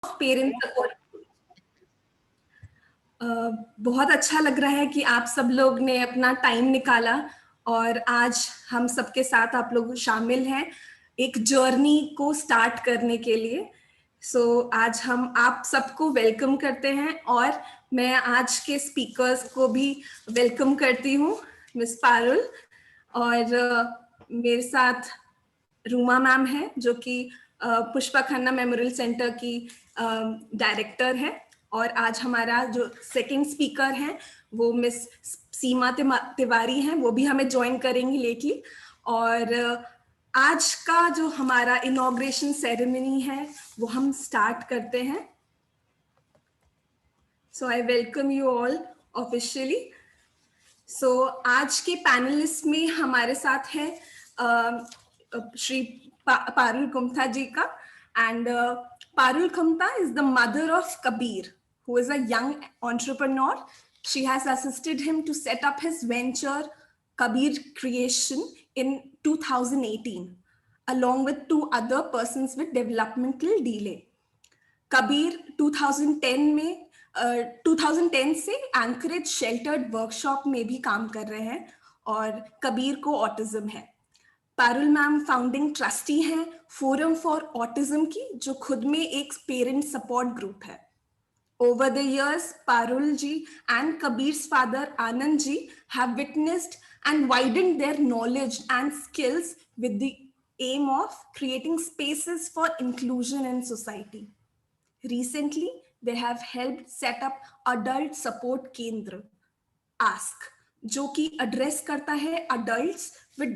Parent support. बहुत अच्छा लग रहा है कि आप सब लोग ने अपना टाइम निकाला और आज हम सबके साथ आप लोग शामिल हैं एक जर्नी को स्टार्ट करने के लिए। आज हम आप सबको वेलकम करते हैं और मैं आज के स्पीकर्स को भी वेलकम करती हूँ, मिस पारुल। और मेरे साथ रूमा मैम है जो कि पुष्पा खन्ना मेमोरियल सेंटर की डायरेक्टर है। और आज हमारा जो सेकंड स्पीकर हैं वो मिस सीमा तिवारी हैं, वो भी हमें ज्वाइन करेंगी लेटली। और आज का जो हमारा इनॉग्रेशन सेरेमनी है वो हम स्टार्ट करते हैं। So I welcome you all officially. आज के पैनलिस्ट में हमारे साथ है श्री पारुल कुमथा जी का। And Parul Kumta is the mother of Kabir, who is a young entrepreneur. She has assisted him to set up his venture Kabir Creation in 2018, along with 2 other persons with developmental delay. Kabir 2010 में 2010 से encourage sheltered workshop में भी काम कर रहे हैं और कबीर को ऑटिज्म है। पारुल मैम फाउंडिंग ट्रस्टी हैं फोरम फॉर ऑटिज्म की, जो खुद में एक पेरेंट सपोर्ट ग्रुप है। Over the years, Parul ji and Kabir's father Anand ji have witnessed and widened their knowledge and skills with the aim of creating spaces for inclusion in society. Recently, they have helped set up Adult Support Kendra, ASK, जो कि address करता है adults with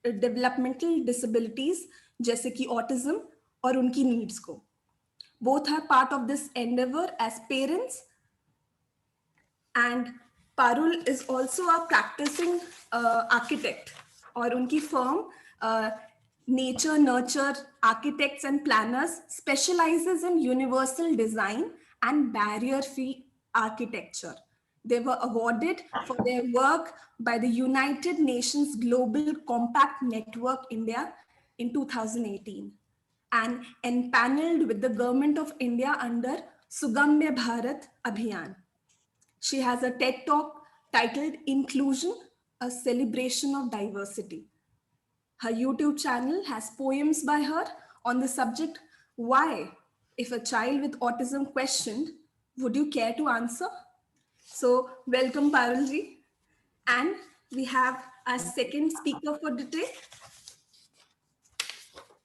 developmental disabilities जैसे कि autism और उनकी needs को। Both are part of this endeavor as parents, and Parul is also a practicing architect और उनकी firm Nature Nurture Architects and Planners specializes in universal design and barrier-free architecture. They were awarded for their work by the United Nations Global Compact Network India in 2018 and empaneled with the Government of India under Sugamya Bharat Abhiyan. She has a TED Talk titled Inclusion, a Celebration of Diversity. Her YouTube channel has poems by her on the subject, why, if a child with autism questioned, would you care to answer? So welcome Parul ji. And we have our second speaker for today.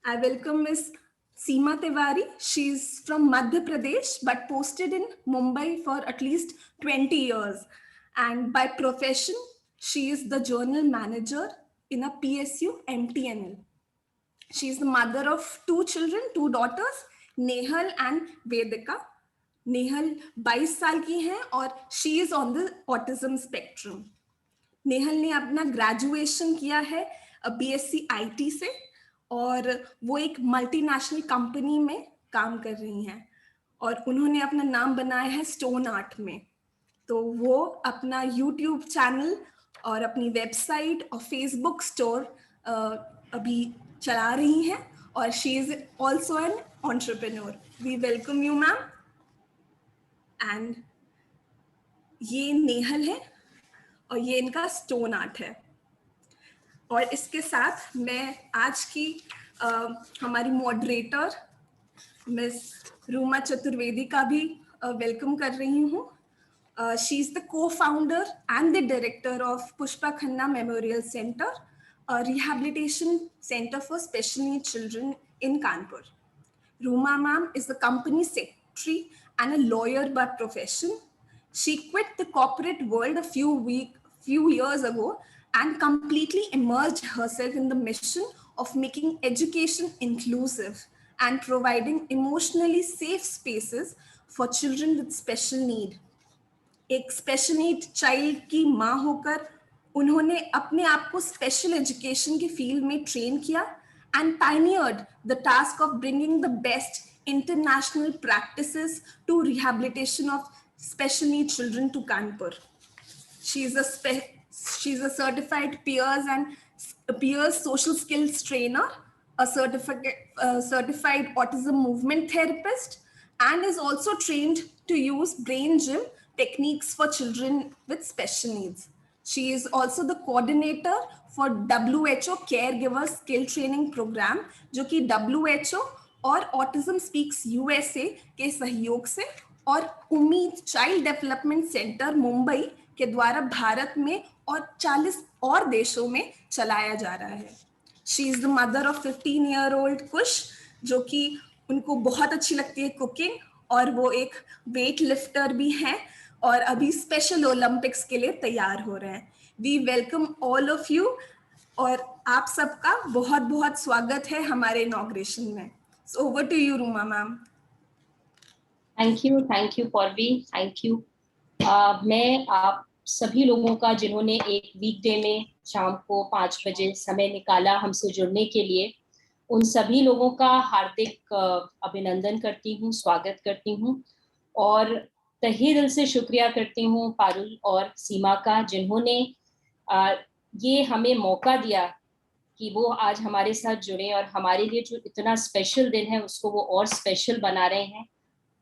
I welcome Miss Seema Tiwari. She's from Madhya Pradesh, but posted in Mumbai for at least 20 years. And by profession, she is the journal manager in a PSU MTNL. She is the mother of 2 children, 2 daughters, Nehal and Vedika. Nehal 22 साल की हैं और she is on the autism spectrum. Nehal ने अपना graduation किया है BSc IT से और वो एक मल्टीनेशनल कंपनी में काम कर रही हैं और उन्होंने अपना नाम बनाया है स्टोन आर्ट में। तो वो अपना YouTube चैनल और अपनी वेबसाइट और फेसबुक स्टोर अभी चला रही हैं और she is also an entrepreneur. We welcome you ma'am. And ये नेहल है और ये इनका स्टोन आर्ट है। और इसके साथ मैं आज की हमारी मॉडरेटर मिस रूमा चतुर्वेदी का भी वेलकम कर रही हूँ। She is the co-founder and the director of Pushpa Khanna Memorial Center, a rehabilitation center for special needs children in Kanpur. Ruma ma'am is the company secretary and a lawyer by profession. She quit the corporate world a few years ago and completely immersed herself in the mission of making education inclusive and providing emotionally safe spaces for children with special need. एक special need child की माँ होकर उन्होंने अपने आप को special education की field में ट्रेन किया and pioneered the task of bringing the best international practices to rehabilitation of special need children to Kanpur. She is a certified peers social skills trainer, a certified autism movement therapist, and is also trained to use brain gym techniques for children with special needs. She is also the coordinator for WHO Caregiver Skill Training Program, जो कि WHO और Autism Speaks USA के सहयोग से और उम्मीद child development centre Mumbai के द्वारा भारत में और 40 और देशों में चलाया जा रहा है. She is the mother of 15-year-old कुश, जो कि उनको बहुत अच्छी लगती है कुकिंग, और वो एक वेट लिफ्टर भी हैं और अभी स्पेशल ओलंपिक्स के लिए तैयार हो रहे हैं. We welcome all of you, और आप सबका बहुत बहुत स्वागत है हमारे इनॉग्रेशन में. So over to you Ruma ma'am. Thank you Paurvi, thank you. मैं आप सभी लोगों का जिन्होंने एक वीकडे में शाम को 5 बजे समय निकाला हमसे जुड़ने के लिए, उन सभी लोगों का हार्दिक अभिनंदन करती हूँ, स्वागत करती हूँ, और तहे दिल से शुक्रिया करती हूँ पारुल और सीमा का, जिन्होंने ये हमें मौका दिया कि वो आज हमारे साथ जुड़े और हमारे लिए जो इतना स्पेशल दिन है उसको वो और स्पेशल बना रहे हैं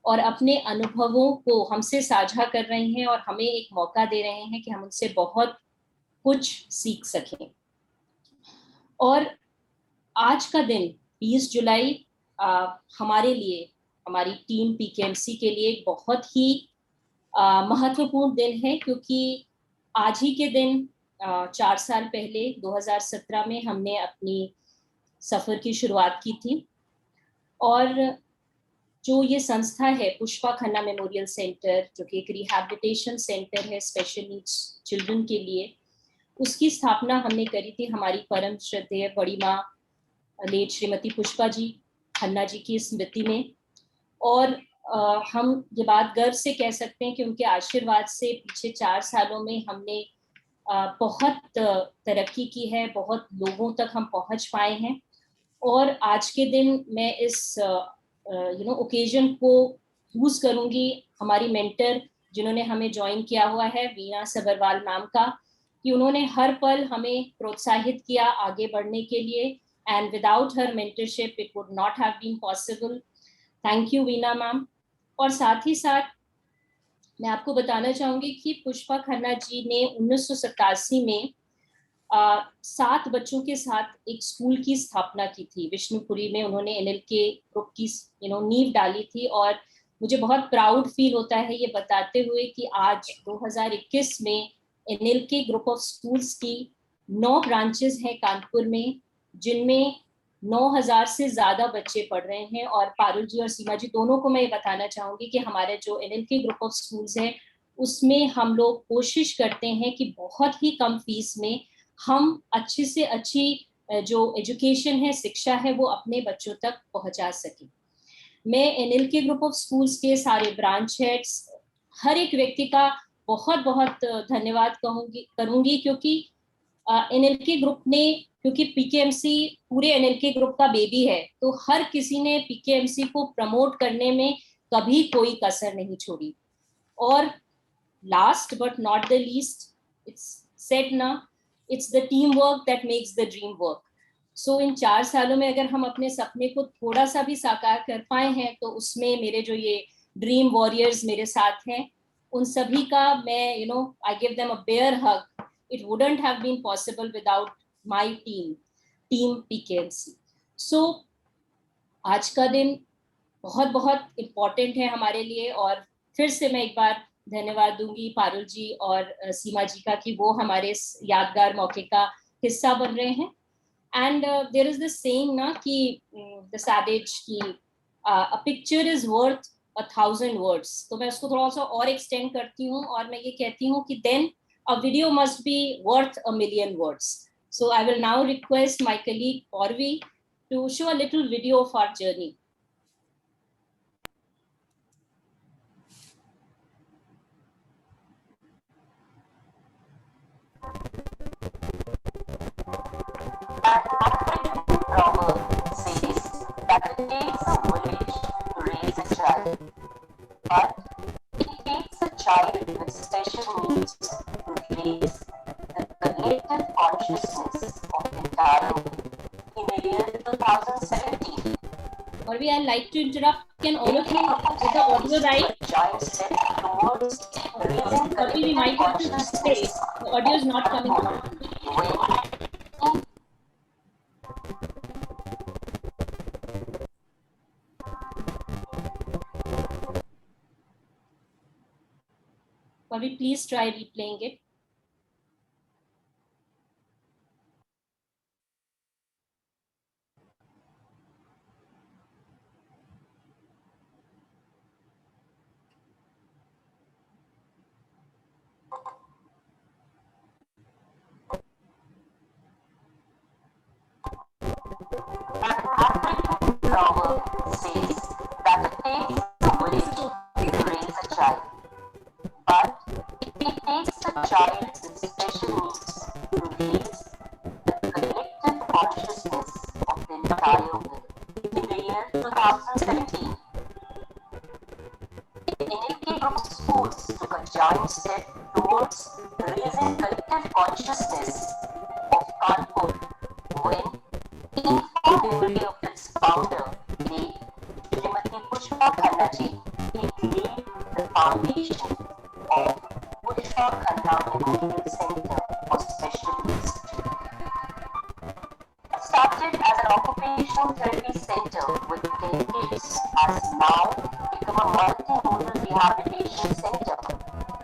और अपने अनुभवों को हमसे साझा कर रहे हैं और हमें एक मौका दे रहे हैं कि हम उनसे बहुत कुछ सीख सकें. और आज का दिन 20 जुलाई हमारे लिए, हमारी टीम पीकेएमसी के लिए एक बहुत ही महत्वपूर्ण दिन है, क्योंकि आज ही के दिन 4 साल पहले 2017 में हमने अपनी सफर की शुरुआत की थी. और जो ये संस्था है पुष्पा खन्ना मेमोरियल सेंटर, जो कि एक रिहैबिलिटेशन सेंटर है स्पेशल नीड्स चिल्ड्रन के लिए, उसकी स्थापना हमने करी थी हमारी परम श्रद्धेय बड़ी माँ लेट श्रीमती पुष्पा जी खन्ना जी की स्मृति में. और हम ये बात गर्व से कह सकते हैं कि उनके आशीर्वाद से पिछले 4 सालों में हमने बहुत तरक्की की है, बहुत लोगों तक हम पहुंच पाए हैं. और आज के दिन मैं इस ओकेजन को यूज करूंगी हमारी मेंटर जिन्होंने हमें ज्वाइन किया हुआ है, वीणा सबरवाल मैम का, कि उन्होंने हर पल हमें प्रोत्साहित किया आगे बढ़ने के लिए, and without her mentorship it would not have been possible. Thank you Veena ma'am. और साथ ही साथ मैं आपको बताना चाहूंगी कि पुष्पा खन्ना जी ने 1987 में 7 बच्चों के साथ एक स्कूल की स्थापना की थी विष्णुपुरी में. उन्होंने एनएलके ग्रुप की नींव डाली थी, और मुझे बहुत प्राउड फील होता है ये बताते हुए कि आज 2021 में एनएलके ग्रुप ऑफ स्कूल्स की 9 ब्रांचेस हैं कानपुर में, जिनमें 9,000 से ज्यादा बच्चे पढ़ रहे हैं. और पारुल जी और सीमा जी दोनों को मैं ये बताना चाहूंगी कि हमारे जो एनएलके ग्रुप ऑफ स्कूल्स है उसमें हम लोग कोशिश करते हैं कि बहुत ही कम फीस में हम अच्छी से अच्छी जो एजुकेशन है, शिक्षा है, वो अपने बच्चों तक पहुंचा सकें. मैं एनएलके ग्रुप ऑफ स्कूल्स के सारे ब्रांच हेड्स, हर एक व्यक्ति का बहुत बहुत धन्यवाद करूंगी, क्योंकि एनएलके ग्रुप ने, क्योंकि पीकेएमसी पूरे एनएलके ग्रुप का बेबी है, तो हर किसी ने पीकेएमसी को प्रमोट करने में कभी कोई कसर नहीं छोड़ी. और last but not the least, it's said ना, it's the team work that makes the dream work. So इन 4 सालों में अगर हम अपने सपने को थोड़ा सा भी साकार कर पाए हैं, तो उसमें मेरे जो ये ड्रीम वॉरियर्स मेरे साथ हैं, उन सभी का मैं I give them a bear hug. It wouldn't have been possible without my team PKMC. So आज का दिन बहुत बहुत इम्पोर्टेंट है हमारे लिए, और फिर से मैं एक बार धन्यवाद दूंगी पारुल जी और सीमा जी का कि वो हमारे इस यादगार मौके का हिस्सा बन रहे हैं. And there is this saying ना कि द सैवेज की a picture is worth 1,000 words. तो मैं उसको थोड़ा सा और एक्सटेंड करती हूँ और मैं ये कहती हूँ कि then a video must be worth 1,000,000 words. So I will now request my colleague Porvi to show a little video of our journey. Proverb says that it takes a village to raise a child, but it takes a child with special needs to raise the collective consciousness of the entire world. In the year 2017, Porvi, I'd like to interrupt. Can all of you with the audio right? a giant step towards raising Probably we might have to say the audio is not coming through. when Probably please try replaying it. proverb says that it takes a village to raise a child, but it takes a child with special needs to raise the collective consciousness of the entire world. In the year 2017, NLK Group Schools took a giant step towards raising collective consciousness of Kanpur when, in full memory of its founder, late Srimati Pushpa Khanna ji, it laid the foundation of Pushpa Khanna Memorial Center for Special Needs. Started as an occupational therapy center with 10 kids, has now become a multimodal rehabilitation center,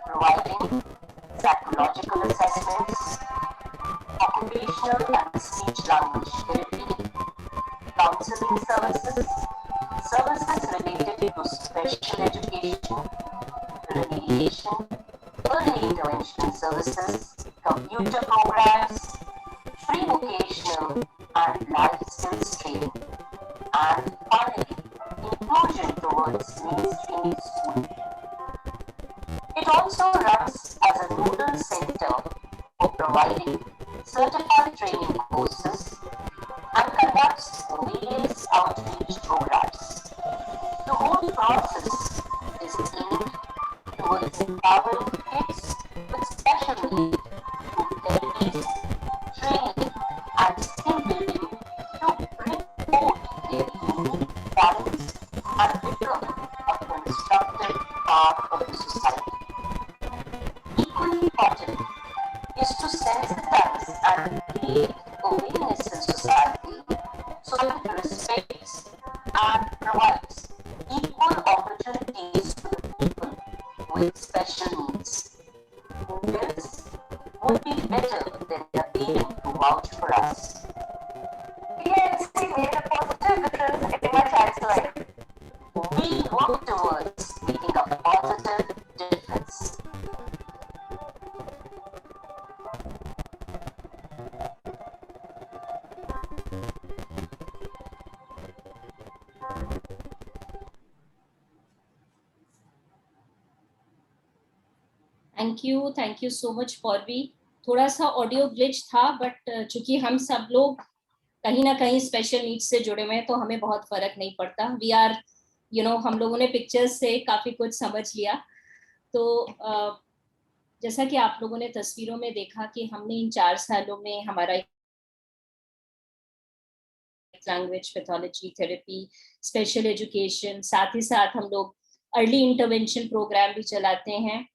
providing psychological assessments, occupational and speech language therapy, counseling services, services related to special education, remediation, early intervention services, computer programs, free vocational and life skills training, and finally, inclusion towards mainstream schooling. It also runs as a nodal center for providing certified training courses and conducts various outreach programs. The whole process is aimed towards empowering kids with special needs through therapies, training, and skill building to bring forth their unique talents and become a constructive part of the society. Equally important is to sensitize and create awareness in society so that it respects and provides equal opportunities to the people with special needs. This would be better than appearing to vouch for us. PNC made a positive difference in my child's life. We work towards making a positive difference. Thank you so much Paurvi. थोड़ा सा audio glitch था, but चूंकि हम सब लोग कहीं ना कहीं स्पेशल नीड्स से जुड़े हुए हैं तो हमें बहुत फर्क नहीं पड़ता. वी आर हम लोगों ने पिक्चर्स से काफी कुछ समझ लिया. तो जैसा कि आप लोगों ने तस्वीरों में देखा कि हमने इन 4 सालों में हमारा language pathology therapy, special education, साथ ही साथ हम लोग अर्ली इंटरवेंशन प्रोग्राम भी चलाते हैं,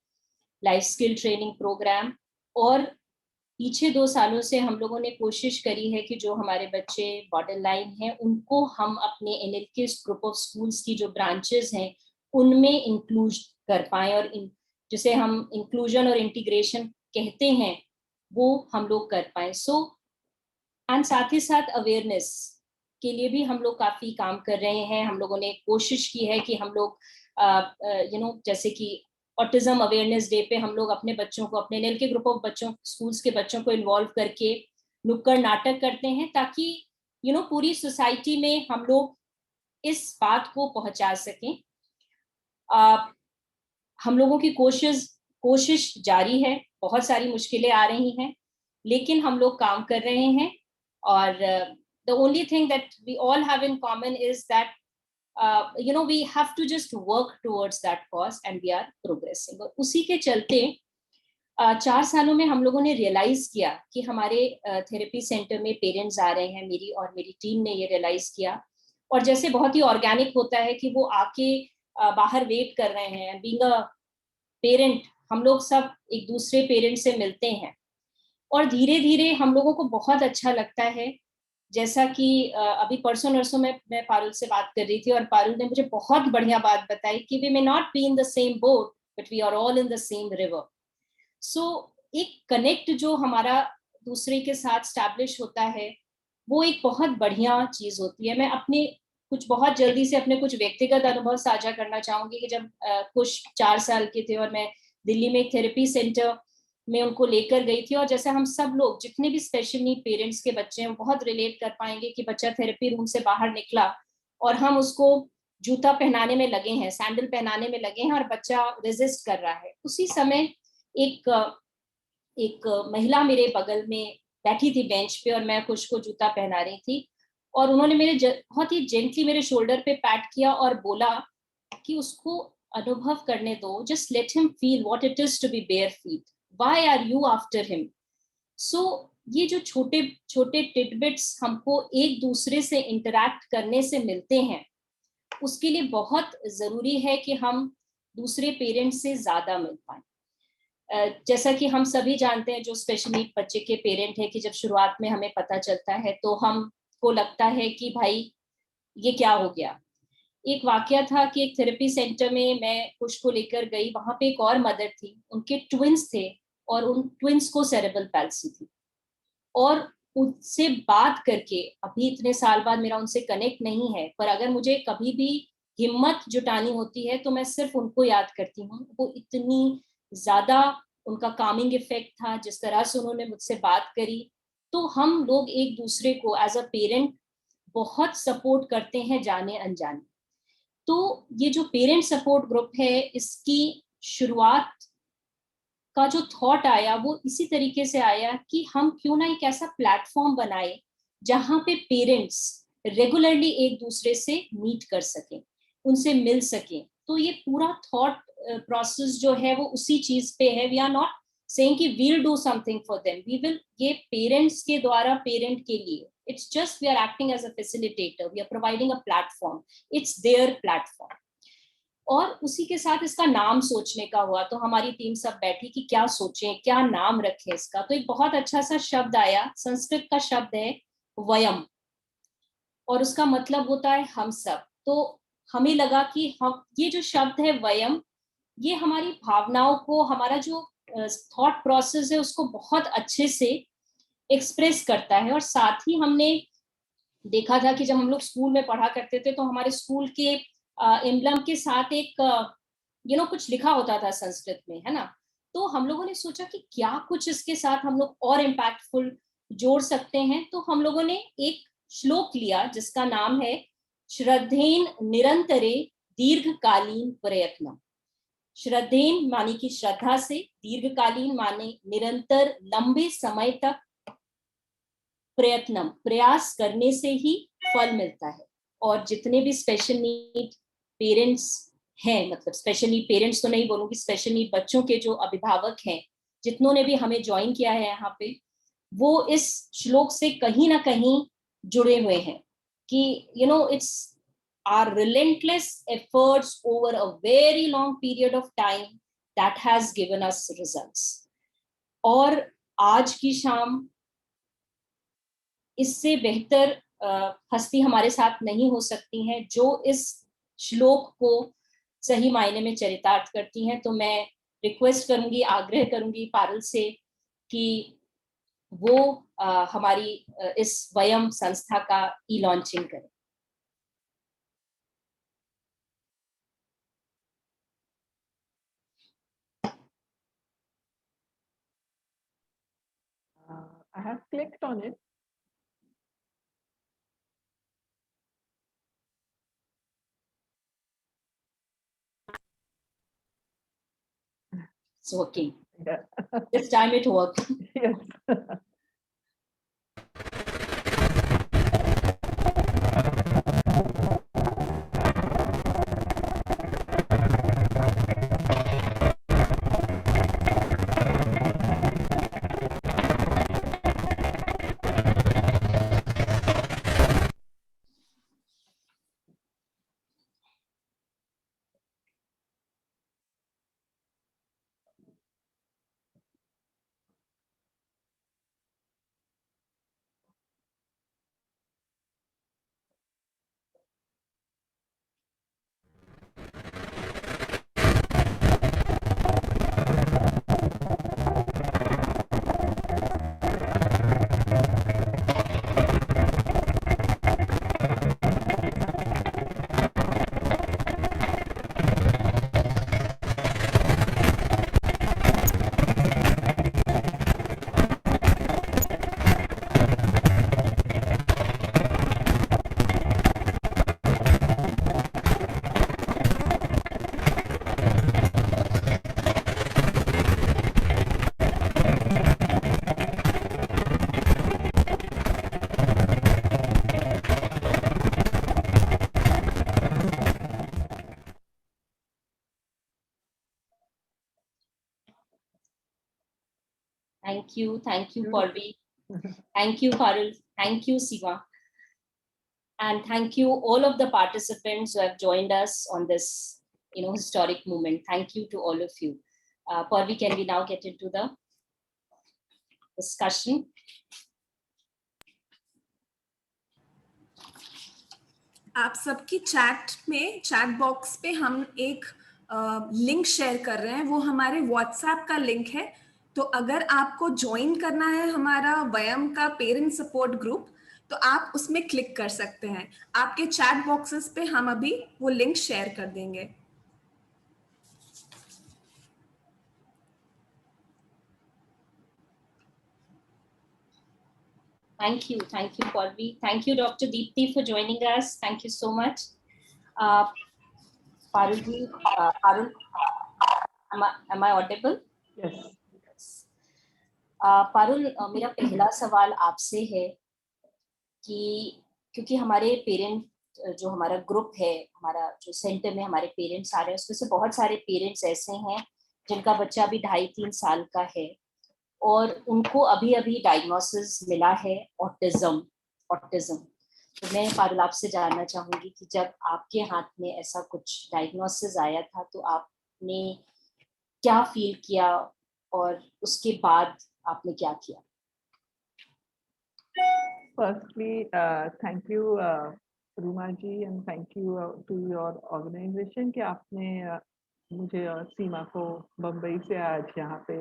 लाइफ स्किल ट्रेनिंग प्रोग्राम. और पीछे 2 सालों से हम लोगों ने कोशिश करी है कि जो हमारे बच्चे बॉर्डर लाइन हैं उनको हम अपने एनएलके ग्रुप ऑफ स्कूल्स की जो ब्रांचेस हैं उनमें इंक्लूड कर पाएं, और जिसे हम इंक्लूजन और इंटीग्रेशन कहते हैं वो हम लोग कर पाएं. एंड साथ ही साथ अवेयरनेस के लिए भी हम लोग काफी काम कर रहे हैं. हम लोगों ने कोशिश की है कि हम लोग जैसे कि ऑटिज्म अवेयरनेस डे पे हम लोग अपने बच्चों को, अपने एनएलके ग्रुप ऑफ बच्चों, स्कूल्स के बच्चों को इन्वॉल्व करके नुक्कड़ नाटक करते हैं ताकि पूरी सोसाइटी में हम लोग इस बात को पहुंचा सकें. हम लोगों की कोशिश जारी है. बहुत सारी मुश्किलें आ रही हैं लेकिन हम लोग काम कर रहे हैं. और the only thing that we all have in common is that we have to just work towards that cause and we are progressing. और उसी के चलते 4 सालों में हम लोगों ने रियलाइज किया कि हमारे थेरेपी सेंटर में पेरेंट्स आ रहे हैं. मेरी और मेरी टीम ने ये रियलाइज किया, और जैसे बहुत ही ऑर्गेनिक होता है कि वो आके बाहर वेट कर रहे हैं, बीइंग अ पेरेंट हम लोग सब एक दूसरे पेरेंट से मिलते हैं और धीरे धीरे हम लोगों को बहुत अच्छा लगता है। जैसा कि अभी परसों नरसों में मैं पारुल से बात कर रही थी और पारुल ने मुझे बहुत बढ़िया बात बताई कि we may not be in the same boat but we are all in the same river. So एक कनेक्ट जो हमारा दूसरे के साथ स्टैब्लिश होता है वो एक बहुत बढ़िया चीज होती है। मैं अपने कुछ बहुत जल्दी से अपने कुछ व्यक्तिगत अनुभव साझा करना चाहूंगी कि जब कुछ 4 साल के थे और मैं दिल्ली में एक थेरेपी सेंटर में उनको लेकर गई थी, और जैसे हम सब लोग जितने भी स्पेशल नीड पेरेंट्स के बच्चे हैं वो बहुत रिलेट कर पाएंगे कि बच्चा थेरेपी रूम से बाहर निकला और हम उसको जूता पहनाने में लगे हैं, सैंडल पहनाने में लगे हैं और बच्चा रेजिस्ट कर रहा है। उसी समय एक एक महिला मेरे बगल में बैठी थी बेंच पे और मैं कुछ को जूता पहना रही थी और उन्होंने बहुत ही जेंटली मेरे शोल्डर पे पैट किया और बोला कि उसको अनुभव करने दो, just let him feel what it is to be bare feet, why are you after him. So ये जो छोटे छोटे टिटबिट्स हमको एक दूसरे से इंटरैक्ट करने से मिलते हैं उसके लिए बहुत जरूरी है कि हम दूसरे पेरेंट्स से ज्यादा मिल पाए। जैसा कि हम सभी जानते हैं जो स्पेशल नीड बच्चे के पेरेंट है कि जब शुरुआत में हमें पता चलता है तो हमको लगता है कि भाई ये क्या हो गया। एक वाकया था कि एक थेरेपी सेंटर में मैं कुछ को लेकर गई, वहां पे एक और मदर थी, उनके ट्विंस थे और उन ट्विंस को सेरेब्रल पैल्सी थी और उनसे बात करके, अभी इतने साल बाद मेरा उनसे कनेक्ट नहीं है पर अगर मुझे कभी भी हिम्मत जुटानी होती है तो मैं सिर्फ उनको याद करती हूँ। वो इतनी ज्यादा उनका कामिंग इफेक्ट था जिस तरह से उन्होंने मुझसे बात करी। तो हम लोग एक दूसरे को एज अ पेरेंट बहुत सपोर्ट करते हैं जाने अनजाने। तो ये जो पेरेंट सपोर्ट ग्रुप है इसकी शुरुआत का जो थॉट आया वो इसी तरीके से आया कि हम क्यों ना एक ऐसा प्लेटफॉर्म बनाए जहां पे पेरेंट्स रेगुलरली एक दूसरे से मीट कर सकें, उनसे मिल सकें। तो ये पूरा थॉट प्रोसेस जो है वो उसी चीज पे है। वी आर नॉट सेइंग कि we'll do something for them, we will, ये पेरेंट्स के द्वारा पेरेंट के लिए, it's just we are acting as a facilitator, we are providing a platform, it's their platform. और उसी के साथ इसका नाम सोचने का हुआ तो हमारी टीम सब बैठी कि क्या सोचें, क्या नाम रखें इसका। तो एक बहुत अच्छा सा शब्द आया, संस्कृत का शब्द है वयम और उसका मतलब होता है हम सब। तो हमें लगा कि हम, ये जो शब्द है वयम, ये हमारी भावनाओं को, हमारा जो थॉट प्रोसेस है उसको बहुत अच्छे से एक्सप्रेस करता है। और साथ ही हमने देखा था कि जब हम लोग स्कूल में पढ़ा करते थे तो हमारे स्कूल के एम्बलम के साथ एक कुछ लिखा होता था संस्कृत में, है ना। तो हम लोगों ने सोचा कि क्या कुछ इसके साथ हम लोग और इम्पैक्टफुल जोड़ सकते हैं। तो हम लोगों ने एक श्लोक लिया जिसका नाम है श्रद्धेन निरंतरे दीर्घकालीन प्रयत्न। श्रद्धेन माने की श्रद्धा से, दीर्घकालीन माने निरंतर लंबे समय तक, प्रयत्नम प्रयास करने से ही फल मिलता है। और जितने भी स्पेशल नीड पेरेंट्स हैं, मतलब स्पेशल नीड पेरेंट्स तो नहीं बोलूंगी, स्पेशल नीड बच्चों के जो अभिभावक हैं, जितनों ने भी हमें ज्वाइन किया है यहाँ पे, वो इस श्लोक से कहीं ना कहीं जुड़े हुए हैं कि it's our relentless efforts over a very long period of time that has given us results। और आज की शाम इससे बेहतर हस्ती हमारे साथ नहीं हो सकती हैं जो इस श्लोक को सही मायने में चरितार्थ करती हैं। तो मैं रिक्वेस्ट करूंगी, आग्रह करूंगी पारुल से कि वो हमारी इस वयम संस्था का ई लॉन्चिंग करें। I have clicked on it. It's working. Yeah. This time it worked. Yes. Thank you, Parvi. Thank you, Parul. Thank you, Siva. And thank you all of the participants who have joined us on this, historic moment. Thank you to all of you. Parvi, can we now get into the discussion? आप सबकी chat box पे हम एक link share कर रहे हैं, वो हमारे व्हाट्सएप का लिंक है। तो अगर आपको ज्वाइन करना है हमारा वयम का पेरेंट सपोर्ट ग्रुप, तो आप उसमें क्लिक कर सकते हैं। आपके चैट बॉक्सेस पे हम अभी वो लिंक शेयर कर देंगे। Thank you, Parvi. Thank you, Dr. Deepti, for joining us. Thank you so much. Parul, am I audible? Yes. Parul, मेरा पहला सवाल आपसे है कि क्योंकि हमारे पेरेंट जो हमारा ग्रुप है, हमारा जो सेंटर में हमारे पेरेंट्स आ रहे हैं, उसमें से बहुत सारे पेरेंट्स ऐसे हैं जिनका बच्चा अभी 2.5-3 साल का है और उनको अभी अभी डायग्नोसिस मिला है ऑटिज्म। तो मैं पारुल आपसे जानना चाहूंगी कि जब आपके हाथ में ऐसा कुछ डायग्नोसिस आया था तो आपने क्या फील किया और उसके बाद आपने क्या किया? Firstly, thank you, Ruma ji, and thank you to your organization कि आपने मुझे और सीमा को बम्बई से आज यहाँ पे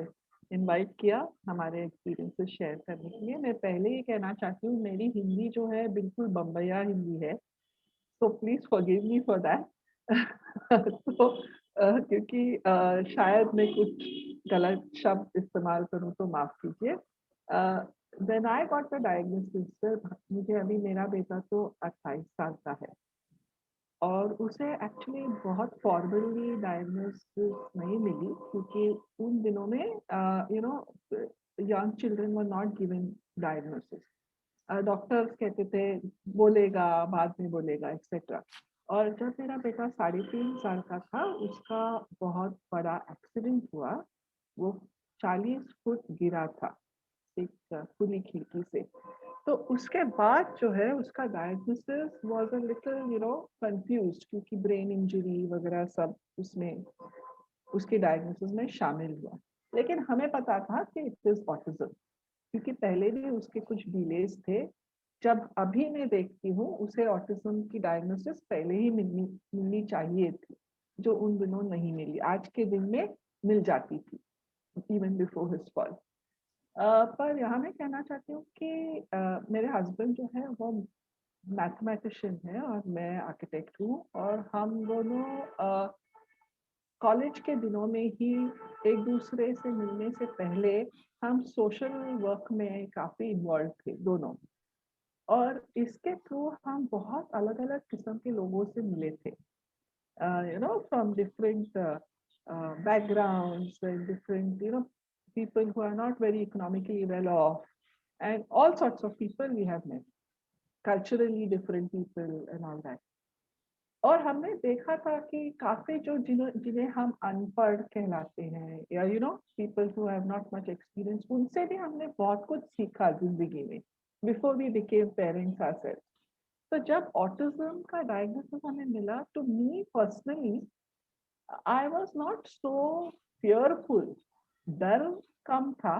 इनवाइट किया हमारे एक्सपीरियंसेस शेयर करने के लिए। मैं पहले ये कहना चाहती हूँ, मेरी हिंदी जो है बिल्कुल बम्बईया हिंदी है, so please forgive me for that. तो क्योंकि शायद मैं कुछ गलत शब्द इस्तेमाल करूँ तो माफ कीजिए। When I got the diagnosis, मुझे अभी मेरा बेटा तो 28 साल का है और उसे एक्चुअली बहुत फॉर्मली डायग्नोसिस नहीं मिली क्योंकि उन दिनों में young children were not given diagnosis. Doctors कहते थे बोलेगा, बाद में बोलेगा, एक्सेट्रा। और जब मेरा बेटा 3.5 साल का था, उसका बहुत बड़ा एक्सीडेंट हुआ। वो 40 फुट गिरा था एक खुली खिड़की से। तो उसके बाद जो है उसका diagnosis was a little confused क्योंकि ब्रेन इंजरी वगैरह सब उसमें उसके डायग्नोसिस में शामिल हुआ। लेकिन हमें पता था कि इट इज ऑटिज्म क्योंकि पहले भी उसके कुछ डिलेज थे। जब अभी मैं देखती हूँ उसे ऑटिज्म की डायग्नोसिस पहले ही मिलनी चाहिए थी, जो उन दिनों नहीं मिली। आज के दिन में मिल जाती थी, इवन बिफोर हिज फॉल। पर यहाँ मैं कहना चाहती हूँ कि मेरे हस्बैंड जो है वो मैथमेटिशियन है और मैं आर्किटेक्ट हूँ, और हम दोनों कॉलेज के दिनों में ही एक दूसरे से मिलने से पहले हम सोशल वर्क में काफ़ी इन्वॉल्व थे दोनों, और इसके थ्रू हम बहुत अलग अलग किस्म के लोगों से मिले थे, from different backgrounds and different people who are not very economically well off, and all sorts of people we have met, culturally different people and all that. और हमने देखा था कि काफी जो जिन्हें हम अनपढ़ कहलाते हैं या people who have not much experience, उनसे भी हमने बहुत कुछ सीखा जिंदगी में before we became parents ourselves. तो जब ऑटिज्म का डायग्नोसिस हमें मिला, तो me personally I was not so fearful. डर कम था,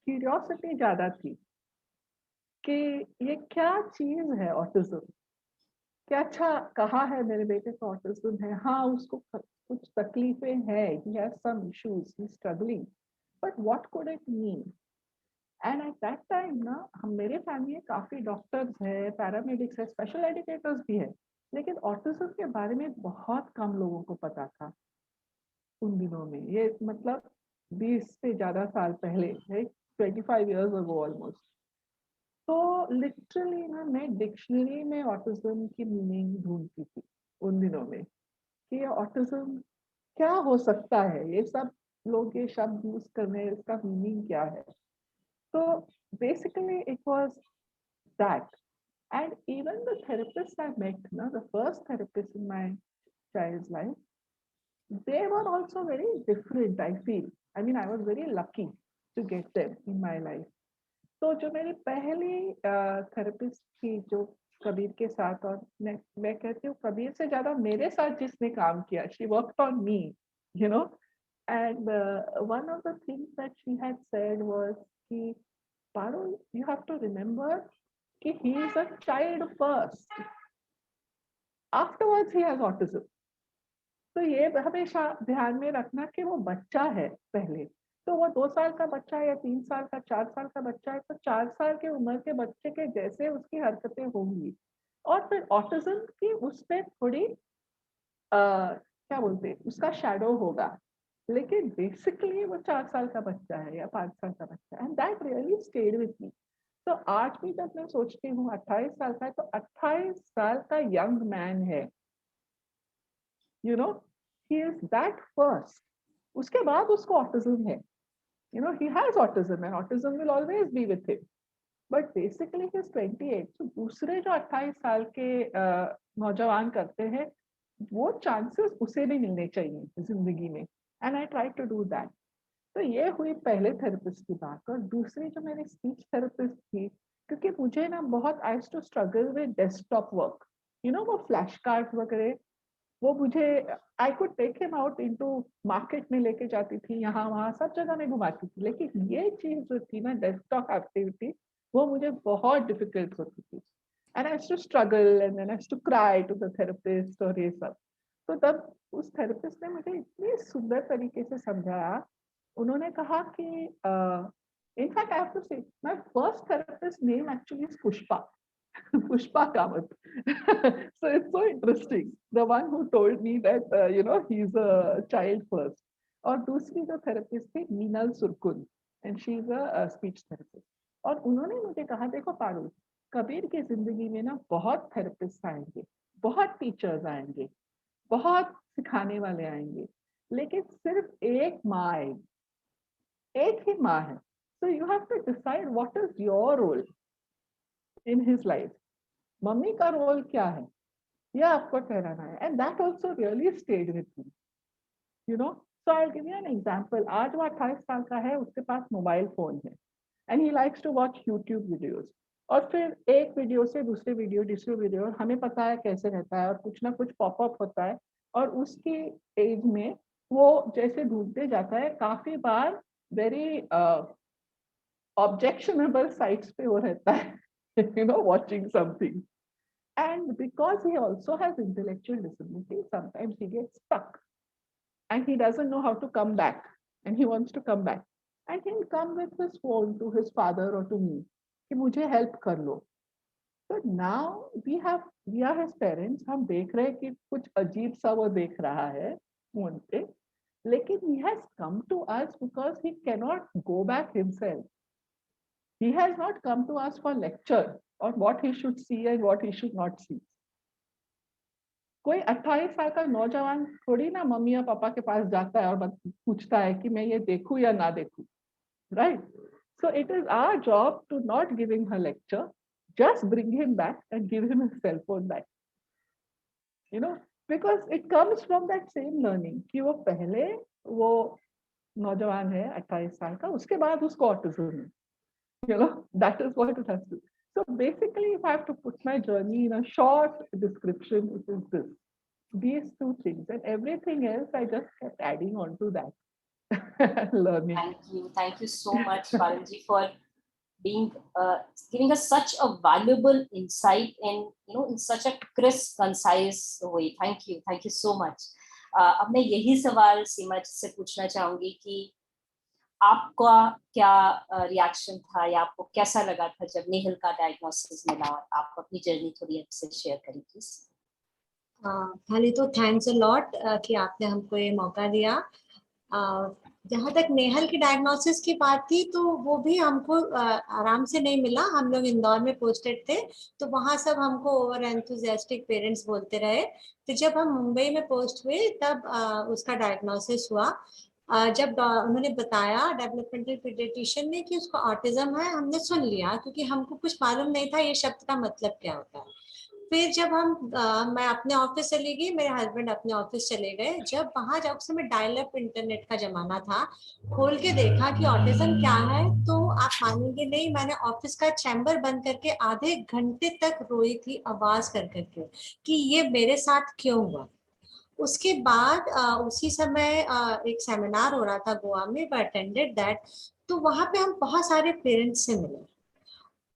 क्यूरियोसिटी ज्यादा थी कि ये क्या चीज है ऑटिज्म, क्या अच्छा कहा है मेरे बेटे को ऑटिज्म है, हाँ उसको कुछ तकलीफें हैं, he has some issues, he's struggling, but what could it mean? And at that time ना, हम मेरे फैमिली में काफी डॉक्टर्स हैं, पैरामेडिक्स है, स्पेशल एजुकेटर्स भी है, लेकिन ऑटिज्म के बारे में बहुत कम लोगों को पता था उन दिनों में। ये मतलब 20 से ज्यादा साल पहले, 25 years ago almost। तो लिटरली ना मैं डिक्शनरी में ऑटिज्म की मीनिंग ढूंढती थी उन दिनों में कि ऑटिज्म क्या हो सकता है, ये सब लोग ये शब्द यूज कर रहे हैं, इसका मीनिंग क्या है। तो basically it was that, and even the therapist I met ना, the first therapist in my child's life, they were also very different, I feel. I mean, I was very lucky to get them in my life. तो जो मेरी पहली therapist थी जो कबीर के साथ, और मैं कहती हूँ कबीर से ज्यादा मेरे साथ जिसने काम किया, she worked on me, you know. And one of the things that she had said was कि Parul, you have to remember कि he is a child first. Afterwards he has autism. तो ये हमेशा ध्यान में रखना कि वो बच्चा है पहले, तो वो 2 साल का बच्चा है या 3 साल का, 4 साल का बच्चा है, तो 4 साल की उम्र के बच्चे के जैसे उसकी हरकतें होंगी। और फिर ऑटिज्म की उस पे थोड़ी क्या बोलते हैं, उसका शैडो होगा, लेकिन बेसिकली वो 4 साल का बच्चा है या 5 साल का बच्चा है, and that really stayed with me. तो आज भी जब मैं सोचती हूँ 28 साल का है, तो 28 साल का यंग मैन है, you know, he is that first. उसके बाद उसको autism है, you know, he has autism and autism will always be with him, but basically he is 28. So दूसरे जो 28 साल के नौजवान करते हैं, वो चांसेस उसे भी मिलने चाहिए जिंदगी में, and I try to do that. तो ये हुई पहले थेरेपिस्ट की बात। और दूसरी जो मेरी स्पीच थेरेपिस्ट थी, क्योंकि मुझे ना बहुत I used to struggle with desktop work, you know, वो फ्लैश कार्ड वगैरह, वो मुझे, I could take him out into market में लेके जाती थी, यहाँ वहाँ सब जगह में घुमाती थी, लेकिन ये चीज जो थी ना, डेस्कटॉप एक्टिविटी, वो मुझे बहुत डिफिकल्ट होती थी, and I to struggle and then I to cry to the therapist और ये सब। तो तब उस थेरेपिस्ट ने मुझे इतनी सुंदर तरीके से समझाया। उन्होंने कहा कि इनफैक्ट आई हैव टू से my first therapist name actually is Pushpa, Pushpa Kamath. So it's so interesting. The one who told me that, you know, he's a child first. और दूसरी जो थेरेपिस्ट थी Meenal सुरकुन, and she's a speech therapist. और उन्होंने मुझे कहा, देखो पारुल, कबीर की जिंदगी में ना बहुत थेरेपिस्ट आएंगे, बहुत टीचर्स आएंगे, बहुत सिखाने वाले आएंगे, लेकिन सिर्फ एक माँ आएगी, एक ही माँ है। So you have to decide what is your role in his life. Mummy का रोल क्या है, यह आपको ठहराना है, and that also really stayed with me, you know. So I'll give you an example. आज वो 28 साल का है, उसके पास मोबाइल फोन है, and he likes to watch YouTube videos. और फिर एक वीडियो से दूसरे वीडियो, हमें पता है कैसे रहता है, और कुछ ना कुछ पॉपअप होता है, और उसकी एज में वो जैसे ढूंढते जाता है, काफी बार वेरी ऑब्जेक्शनेबल साइट्स पे वो रहता है, you know, watching something. And because he also has intellectual disability, sometimes he gets stuck and he doesn't know how to come back, and he wants to come back, and he'll come with his phone to his father or to me कि मुझे help कर लो। So now we are his parents, हम देख रहे हैं कि कुछ अजीब सा वो देख रहा है फोन पे, लेकिन he has come to us because he cannot go back himself. He has not come to us for lecture on what he should see and what he should not see. कोई 28 साल का नौजवान थोड़ी ना mummy या पापा के पास जाता है और पूछता है कि मैं ये देखूं या ना देखूं, right? So it is our job to not give him a lecture, just bring him back and give him his cell phone back, you know, because it comes from that same learning कि वो पहले वो नौजवान है 28 साल का, उसके बाद उसको ऑटिज्म है, you know, that is what it has to. So basically, if I have to put my journey in a short description, it is this, these two things, and everything else I just kept adding on to that learning. Thank you so much, Parul ji, for being giving us such a valuable insight in, you know, in such a crisp, concise way. Thank you so much. अब मैं यही सवाल सीमा जी से पूछना चाहूंगी कि आपका क्या रिएक्शन था, या आपको कैसा लगा था जब नेहल का डायग्नोसिस मिला? आप अपनी जर्नी थोड़ी हमसे शेयर करें प्लीज। पहले तो थैंक्स अ लॉट कि आपने हमको ये मौका दिया। जहाँ तक नेहल की डायग्नोसिस की बात थी, तो वो भी हमको आराम से नहीं मिला। हम लोग इंदौर में पोस्टेड थे, तो वहाँ सब हमको ओवर एंथुजियास्टिक पेरेंट्स बोलते रहे। तो जब हम मुंबई में पोस्ट हुए, तब उसका डायग्नोसिस हुआ। जब उन्होंने बताया डेवलपमेंटल पीडियाट्रिशियन ने कि उसको ऑटिज्म है, हमने सुन लिया, क्योंकि हमको कुछ मालूम नहीं था ये शब्द का मतलब क्या होता है। फिर जब मैं अपने ऑफिस चली गई, मेरे हस्बैंड अपने ऑफिस चले गए। जब वहां जब से मैं डायल अप इंटरनेट का जमाना था, खोल के देखा कि ऑटिज्म क्या है, तो आप मानेंगे नहीं, मैंने ऑफिस का चैम्बर बंद करके आधे घंटे तक रोई थी आवाज कर करके कि ये मेरे साथ क्यों हुआ। उसके बाद उसी समय एक सेमिनार हो रहा था गोवा में, आई अटेंडेड दैट। तो वहां पे हम बहुत सारे पेरेंट्स से मिले।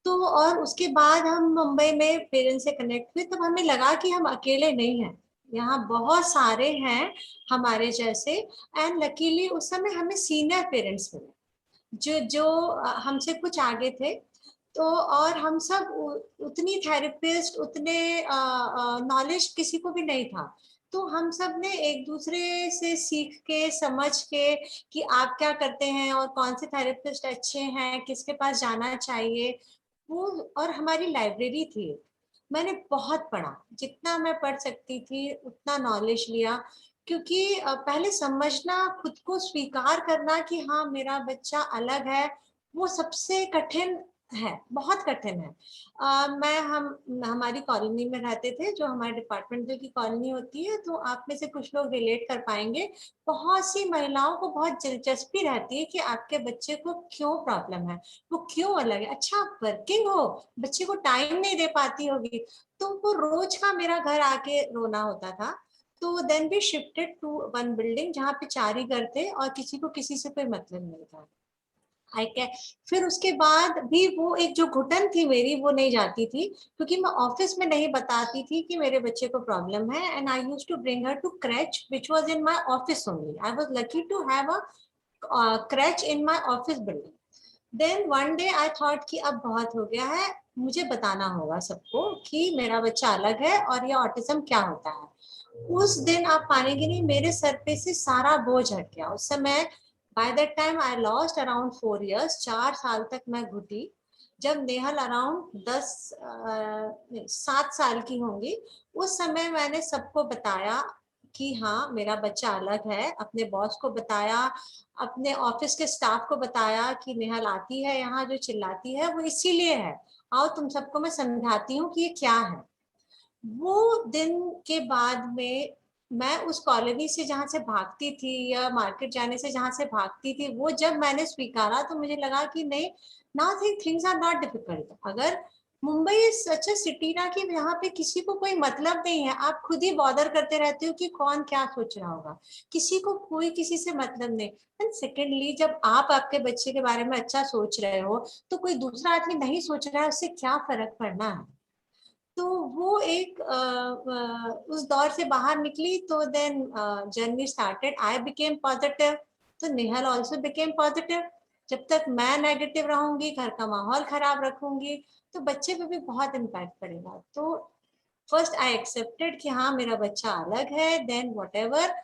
तो और उसके बाद हम मुंबई में पेरेंट्स से कनेक्ट हुए, तब हमें लगा कि हम अकेले नहीं हैं, यहाँ बहुत सारे हैं हमारे जैसे। एंड लकीली उस समय हमें सीनियर पेरेंट्स मिले जो जो हमसे कुछ आगे थे। तो और हम सब उतनी थेरेपिस्ट, उतने नॉलेज किसी को भी नहीं था। तो हम सब ने एक दूसरे से सीख के, समझ के कि आप क्या करते हैं और कौन से थेरेपिस्ट अच्छे हैं, किसके पास जाना चाहिए वो। और हमारी लाइब्रेरी थी, मैंने बहुत पढ़ा, जितना मैं पढ़ सकती थी उतना नॉलेज लिया। क्योंकि पहले समझना, खुद को स्वीकार करना कि हाँ मेरा बच्चा अलग है, वो सबसे कठिन है, बहुत कठिन है। हम हमारी कॉलोनी में रहते थे, जो हमारे डिपार्टमेंट की कॉलोनी होती है, तो आप में से कुछ लोग रिलेट कर पाएंगे। बहुत सी महिलाओं को बहुत दिलचस्पी रहती है कि आपके बच्चे को क्यों प्रॉब्लम है, वो क्यों अलग है। अच्छा आप वर्किंग हो, बच्चे को टाइम नहीं दे पाती होगी। तो वो रोज का मेरा घर आके रोना होता था। तो then we shifted to one building जहाँ पे 4 ही घर थे और किसी को किसी से कोई मतलब नहीं था। आई कैन फिर उसके बाद भी वो एक जो घुटन थी मेरी, वो नहीं जाती थी, क्योंकि मैं ऑफिस में नहीं बताती थी कि मेरे बच्चे को प्रॉब्लम है। And I used to bring her to creche which was in my office only. I was lucky to have a creche in my office building. Then one day I thought कि अब बहुत हो गया है, मुझे बताना होगा सबको कि मेरा बच्चा अलग है और ये ऑटिज्म क्या होता है। उस दिन आप मानेंगे नहीं, मेरे सर पे से सारा बोझ हट गया। उस समय by that time I lost around 4 years, 4 साल तक मैं घुटी। जब नेहल अराउंड 7 साल की होंगी, उस समय मैंने सबको बताया कि हाँ मेरा बच्चा अलग है। अपने बॉस को बताया, अपने ऑफिस के स्टाफ को बताया कि नेहल आती है यहाँ जो चिल्लाती है वो इसीलिए है, आओ तुम सबको मैं समझाती हूँ कि ये क्या है। वो दिन के बाद में मैं उस कॉलोनी से जहाँ से भागती थी या मार्केट जाने से जहाँ से भागती थी, वो जब मैंने स्वीकारा तो मुझे लगा कि नहीं, now things are not difficult. अगर Mumbai is such a city ना कि यहाँ पे किसी को कोई मतलब नहीं है, आप खुद ही बॉदर करते रहते हो कि कौन क्या सोच रहा होगा, किसी को कोई किसी से मतलब नहीं। एंड सेकेंडली, जब आप आपके बच्चे के बारे में अच्छा सोच रहे हो तो कोई दूसरा आदमी नहीं सोच रहा है, उससे क्या फर्क पड़ना है। तो वो एक उस दौर से बाहर निकली। तो then journey started, I became positive, तो नेहल आल्सो बिकेम पॉजिटिव। जब तक मैं नेगेटिव रहूंगी, घर का माहौल खराब रखूंगी, तो बच्चे पे भी बहुत इम्पैक्ट पड़ेगा। तो फर्स्ट आई एक्सेप्टेड कि हाँ मेरा बच्चा अलग है। Then whatever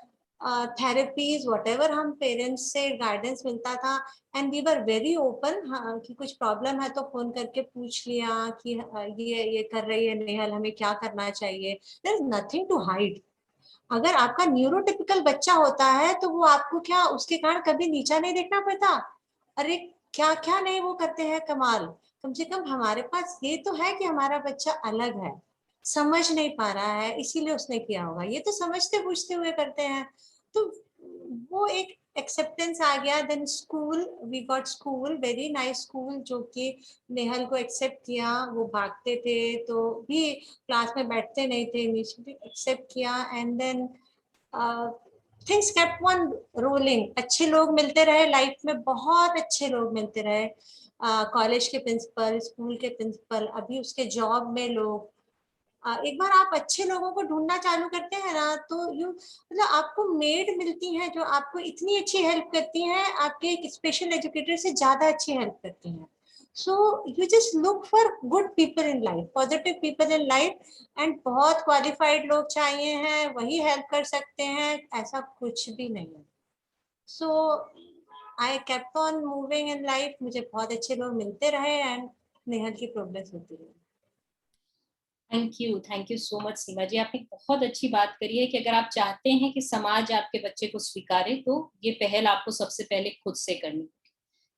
therapies, whatever हम पेरेंट्स से गाइडेंस मिलता था, and we were very open कि कुछ प्रॉब्लम है तो फोन करके पूछ लिया कि ये कर रही है नेहल, हमें क्या करना चाहिए। There is nothing to hide. अगर आपका न्यूरोटिपिकल बच्चा होता है तो वो आपको क्या उसके कारण कभी नीचा नहीं देखना पड़ता, अरे क्या क्या नहीं वो करते हैं कमाल। कम से कम हमारे पास ये तो है कि हमारा बच्चा अलग है, समझ नहीं पा रहा है इसीलिए उसने किया होगा, ये तो समझते पूछते हुए करते हैं। तो वो एक एक्सेप्टेंस आ गया। Then school, we got school, very nice school, जो कि नेहल को एक्सेप्ट किया। वो भागते थे तो भी क्लास में बैठते नहीं थे, इनिशियली एक्सेप्ट किया। And then things kept on rolling. अच्छे लोग मिलते रहे लाइफ में, बहुत अच्छे लोग मिलते रहे, कॉलेज के प्रिंसिपल, स्कूल के प्रिंसिपल, अभी उसके जॉब में लोग। एक बार आप अच्छे लोगों को ढूंढना चालू करते हैं ना, तो यू मतलब आपको मेड मिलती हैं जो आपको इतनी अच्छी हेल्प करती हैं, आपके एक स्पेशल एजुकेटर से ज्यादा अच्छी हेल्प करती हैं। So you just look for good people in life, positive people in life. And बहुत क्वालिफाइड लोग चाहिए हैं, वही हेल्प कर सकते हैं, ऐसा कुछ भी नहीं है। So I kept on moving in life, मुझे बहुत अच्छे लोग मिलते रहे एंड नेहल की प्रोग्रेस होती रही। थैंक यू सो मच सीमा जी। आपने बहुत अच्छी बात करी है कि अगर आप चाहते हैं कि समाज आपके बच्चे को स्वीकारे तो ये पहल आपको सबसे पहले खुद से करनी होगी।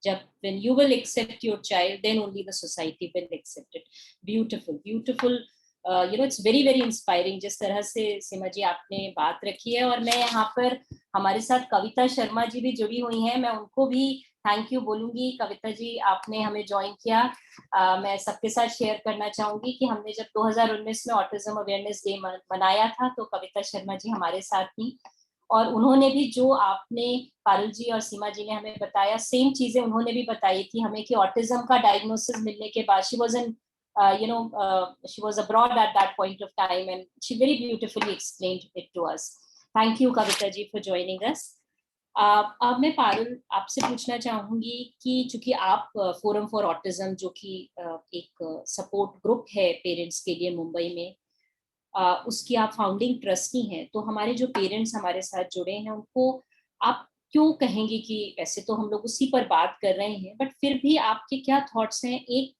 जब when you will accept your child, then only the society will accept it. Beautiful, beautiful it's very very inspiring जिस तरह से सीमा जी आपने बात रखी है। और मैं यहाँ पर हमारे साथ कविता शर्मा जी भी जुड़ी हुई हैं, मैं उनको भी थैंक यू बोलूंगी। कविता जी आपने हमें ज्वाइन किया। मैं सबके साथ शेयर करना चाहूंगी कि हमने जब 2019 में ऑटिज्म अवेयरनेस डे मनाया था तो कविता शर्मा जी हमारे साथ थी, और उन्होंने भी जो आपने पारुल जी और सीमा जी ने हमें बताया सेम चीजें उन्होंने भी बताई थी हमें कि ऑटिज्म का डायग्नोसिस मिलने के बाद she was in she was abroad at that point of time and she very beautifully explained it to us. Thank you Kavita ji for joining us. अब मैं पारुल आपसे पूछना चाहूंगी कि चूंकि आप फोरम फॉर ऑटिज्म जो कि एक सपोर्ट ग्रुप है पेरेंट्स के लिए मुंबई में, उसकी आप फाउंडिंग ट्रस्टी हैं, तो हमारे जो पेरेंट्स हमारे साथ जुड़े हैं उनको आप क्यों कहेंगे कि वैसे तो हम लोग उसी पर बात कर रहे हैं बट फिर भी आपके क्या थॉट्स हैं एक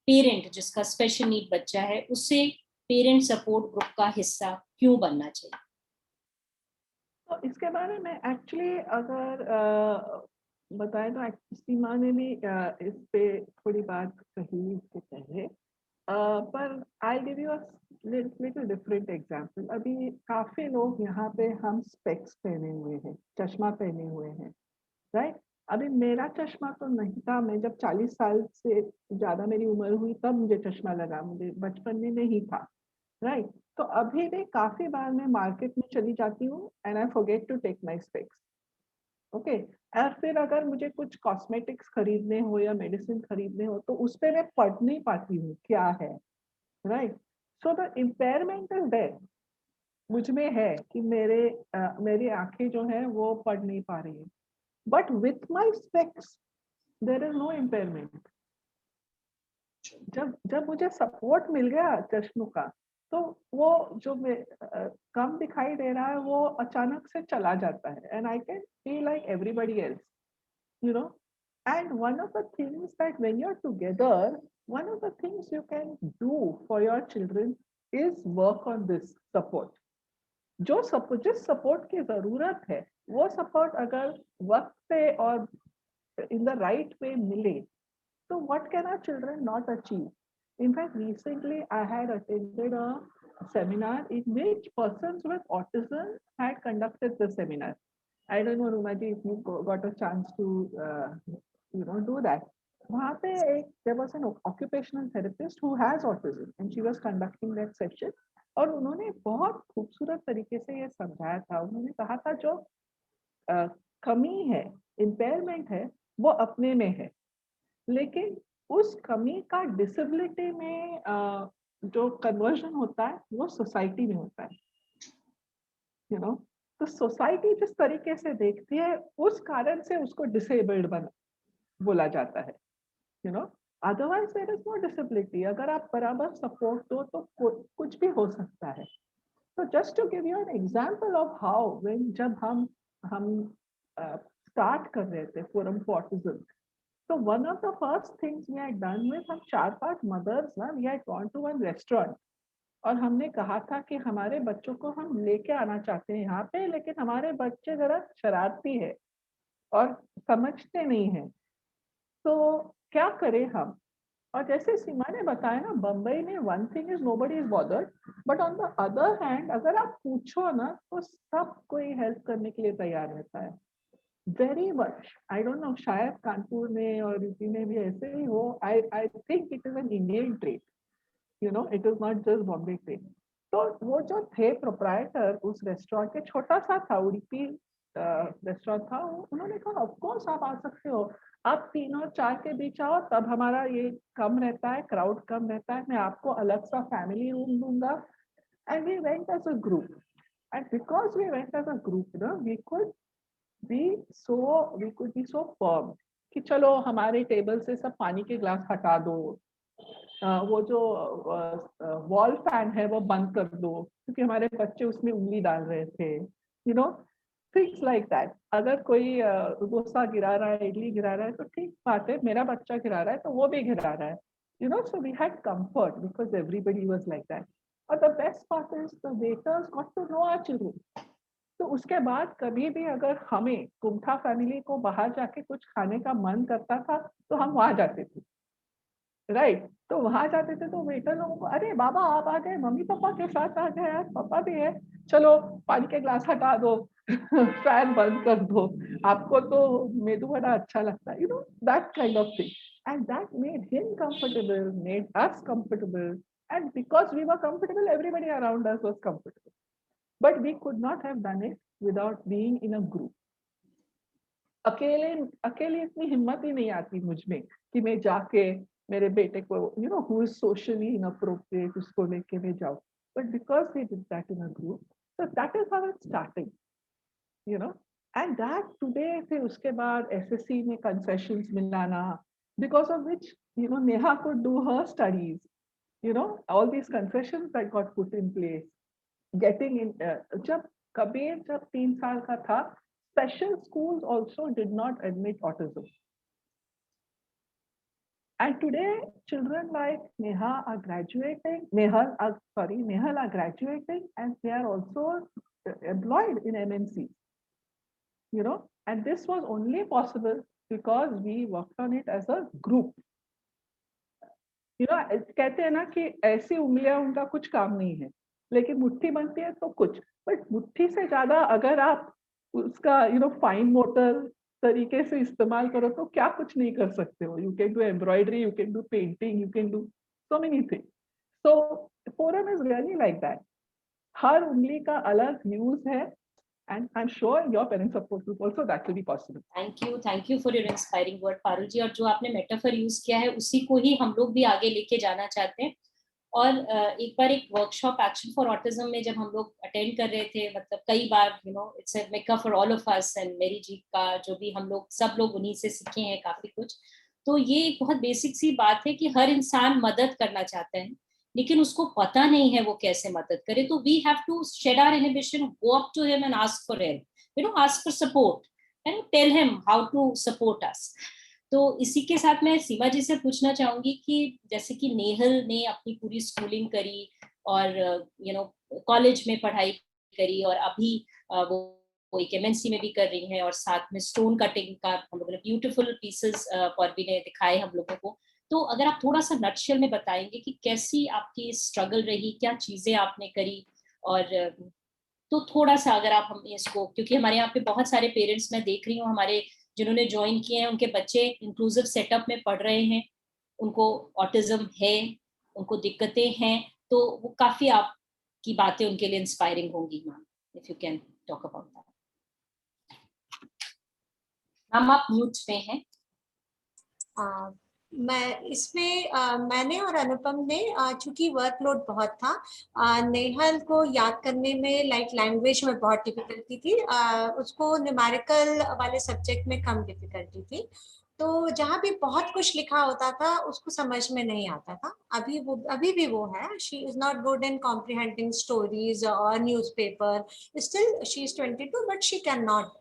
पेरेंट जिसका स्पेशल नीड बच्चा है उसे पेरेंट सपोर्ट ग्रुप का हिस्सा क्यों बनना चाहिए? तो इसके बारे में एक्चुअली अगर बताएं तो सीमा ने भी इस पे थोड़ी बात कही इसके पहले, पर I give you little different example. अभी काफी लोग यहाँ पे हम स्पेक्स पहने हुए हैं, चश्मा पहने हुए हैं, राइट। अभी मेरा चश्मा तो नहीं था, मैं जब 40 साल से ज्यादा मेरी उम्र हुई तब मुझे चश्मा लगा, मुझे बचपन में नहीं था, राइट। तो अभी भी काफी बार मैं मार्केट में चली जाती हूँ and I forget to take my specs, okay. और फिर अगर मुझे कुछ कॉस्मेटिक्स खरीदने हो या मेडिसिन खरीदने हो तो उस पे मैं पढ़ नहीं पाती हूँ क्या है, right. So the impairment is there, मुझ में है कि मेरी आंखें जो है वो पढ़ नहीं पा रही है, but with my specs there is no impairment. जब जब मुझे सपोर्ट मिल गया चश्मों का तो वो जो कम दिखाई दे रहा है वो अचानक से चला जाता है and I can feel like everybody else, you know. And one of the things that when you're together, one of the things you can do for your children is work on this support. जो support जिस support की जरूरत है वो support अगर वक्त पे और इन द राइट वे मिले so what can our children not achieve? In fact, recently I had attended a seminar in which persons with autism had conducted the seminar. I don't know, Rumaji, if you got a chance to, do that. वहाँ पे there was an occupational therapist who has autism and she was conducting that session. और उन्होंने बहुत खूबसूरत तरीके से ये समझाया था। उन्होंने कहा था जो कमी है, impairment है, वो अपने में है, लेकिन उस कमी का डिसेबिलिटी में जो कन्वर्जन होता है वो सोसाइटी में होता है, यू नो। तो सोसाइटी जिस तरीके से देखती है उस कारण से उसको डिसेबल्ड बोला जाता है, you know. Otherwise there is no disability. अगर आप बराबर सपोर्ट दो तो कुछ भी हो सकता है। तो just to give you an example of how when जब हम स्टार्ट कर रहे थे forum for autism, so one of the first things we had done with हम 4-5 mothers ना, we had gone to one restaurant और हमने कहा था कि हमारे बच्चों को हम लेके आना चाहते हैं यहाँ पे, लेकिन हमारे बच्चे जरा शरारती है और समझते नहीं है, तो क्या करें हम। और जैसे सीमा ने बताया ना, बम्बई में one thing is nobody is bothered, but on the other hand अगर आप पूछो ना तो सब कोई हेल्प करने के लिए तैयार रहता है, very much. I don't know, शायद कानपुर में और यूपी में भी ऐसे ही हो। I think it is an Indian trade, you know, it is not just Bombay trade. तो वो जो थे प्रोप्राइटर उस रेस्टोरेंट के, छोटा सा था, उड़पी रेस्टोरेंट था, उन्होंने कहा ऑफ कोर्स आप आ सकते हो, आप 3 और 4 के बीच आओ, तब हमारा ये कम रहता है, क्राउड कम रहता है, मैं आपको अलग सा फैमिली रूम दूंगा। And we went as a group, and because we went as a group ना, we could be so firm कि चलो हमारे टेबल से सब पानी के ग्लास हटा दो, वो जो वॉल फैन है वो बंद कर दो, क्योंकि हमारे बच्चे उसमें उंगली डाल रहे थे, you know, things like that. अगर कोई डोसा गिरा रहा है, इडली गिरा रहा है तो ठीक बात है, मेरा बच्चा गिरा रहा है तो वो भी गिरा रहा है, you know. So we had comfort because everybody was like that. और the best part is the waiters got to know our children. तो उसके बाद कभी भी अगर हमें कुंठा फैमिली को बाहर जाके कुछ खाने का मन करता था तो हम वहां जाते थे, राइट तो वहां जाते थे तो वेटर लोगों को, अरे बाबा आप आ गए, मम्मी पापा के साथ आ गए, यार पापा भी है, चलो पानी के ग्लास हटा दो, फैन बंद कर दो, आपको तो मेदू वड़ा अच्छा लगता है, that kind of thing, and that made him comfortable, made us comfortable, and because we were comfortable everybody around us was comfortable, but we could not have done it without being in a group. अकेले अकेले इतनी हिम्मत ही नहीं आती मुझ में कि मैं जाके मेरे बेटे को हु इज सोशली इनअप्रोप्रिएट उसको लेके मैं जाऊँ, but because we did that in a group, so that is how it's starting, and that today फिर उसके बाद SSC में concessions मिलाना, because of which Neha could do her studies, all these concessions that got put in place, getting in जब कबीर जब 3 साल का था, special schools also did not admit autism. And today, children like Nehal are graduating, and they are also employed in MNCs, and this was only possible because we worked on it as a group. कहते हैं ना कि ऐसी उंगलियां उनका कुछ काम नहीं है, लेकिन मुट्ठी बनती है तो कुछ, बट मुट्ठी से ज्यादा अगर आप उसका फाइन मोटर तरीके से इस्तेमाल करो तो क्या कुछ नहीं कर सकते हो। You can do embroidery, you can do painting, you can do so many things. So forum is really like that, हर उंगली का अलग यूज है, and I'm sure your parent support group also that will be possible. Thank you for your inspiring word Parul ji. और जो आपने metaphor use किया है उसी को ही हम लोग भी आगे लेके जाना चाहते हैं। और एक बार एक वर्कशॉप एक्शन फॉर ऑटिज्म में जब हम लोग अटेंड कर रहे थे, मतलब कई बार it's a Mecca for all of us, and मेरी जी का जो भी हम लोग सब लोग उन्हीं से सीखे हैं काफी कुछ। तो ये एक बहुत बेसिक सी बात है कि हर इंसान मदद करना चाहता है, लेकिन उसको पता नहीं है वो कैसे मदद करे। तो we have to shed our inhibition, go up to him and ask for help, ask for support and tell him how to support us. तो इसी के साथ मैं सीमा जी से पूछना चाहूंगी कि जैसे कि नेहल ने अपनी पूरी स्कूलिंग करी और कॉलेज में पढ़ाई करी, और अभी वो एक MNC में भी कर रही हैं, और साथ में स्टोन कटिंग का हम लोगों ने ब्यूटीफुल पीसेस पॉर्बी ने दिखाए हम लोगों को। तो अगर आप थोड़ा सा नटशेल में बताएंगे कि कैसी आपकी स्ट्रगल रही, क्या चीजें आपने करी, और तो थोड़ा सा अगर आप हमें इसको, क्योंकि हमारे यहाँ पे बहुत सारे पेरेंट्स मैं देख रही हूँ हमारे जिन्होंने ज्वाइन किए हैं, उनके बच्चे इंक्लूसिव सेटअप में पढ़ रहे हैं, उनको ऑटिज्म है, उनको दिक्कतें हैं, तो वो काफी आपकी बातें उनके लिए इंस्पायरिंग होंगी ma'am, if you can talk about that. Ma'am आप म्यूट पे हैं। मैं इसमें मैंने और अनुपम ने चूंकि वर्कलोड बहुत था, नेहल को याद करने में लैंग्वेज में बहुत डिफिकल्टी थी, उसको न्यूमेरिकल वाले सब्जेक्ट में कम डिफिकल्टी थी। तो जहाँ भी बहुत कुछ लिखा होता था उसको समझ में नहीं आता था। अभी भी वो है, she is not good in comprehending stories और newspaper. Still she is 22 but she can not,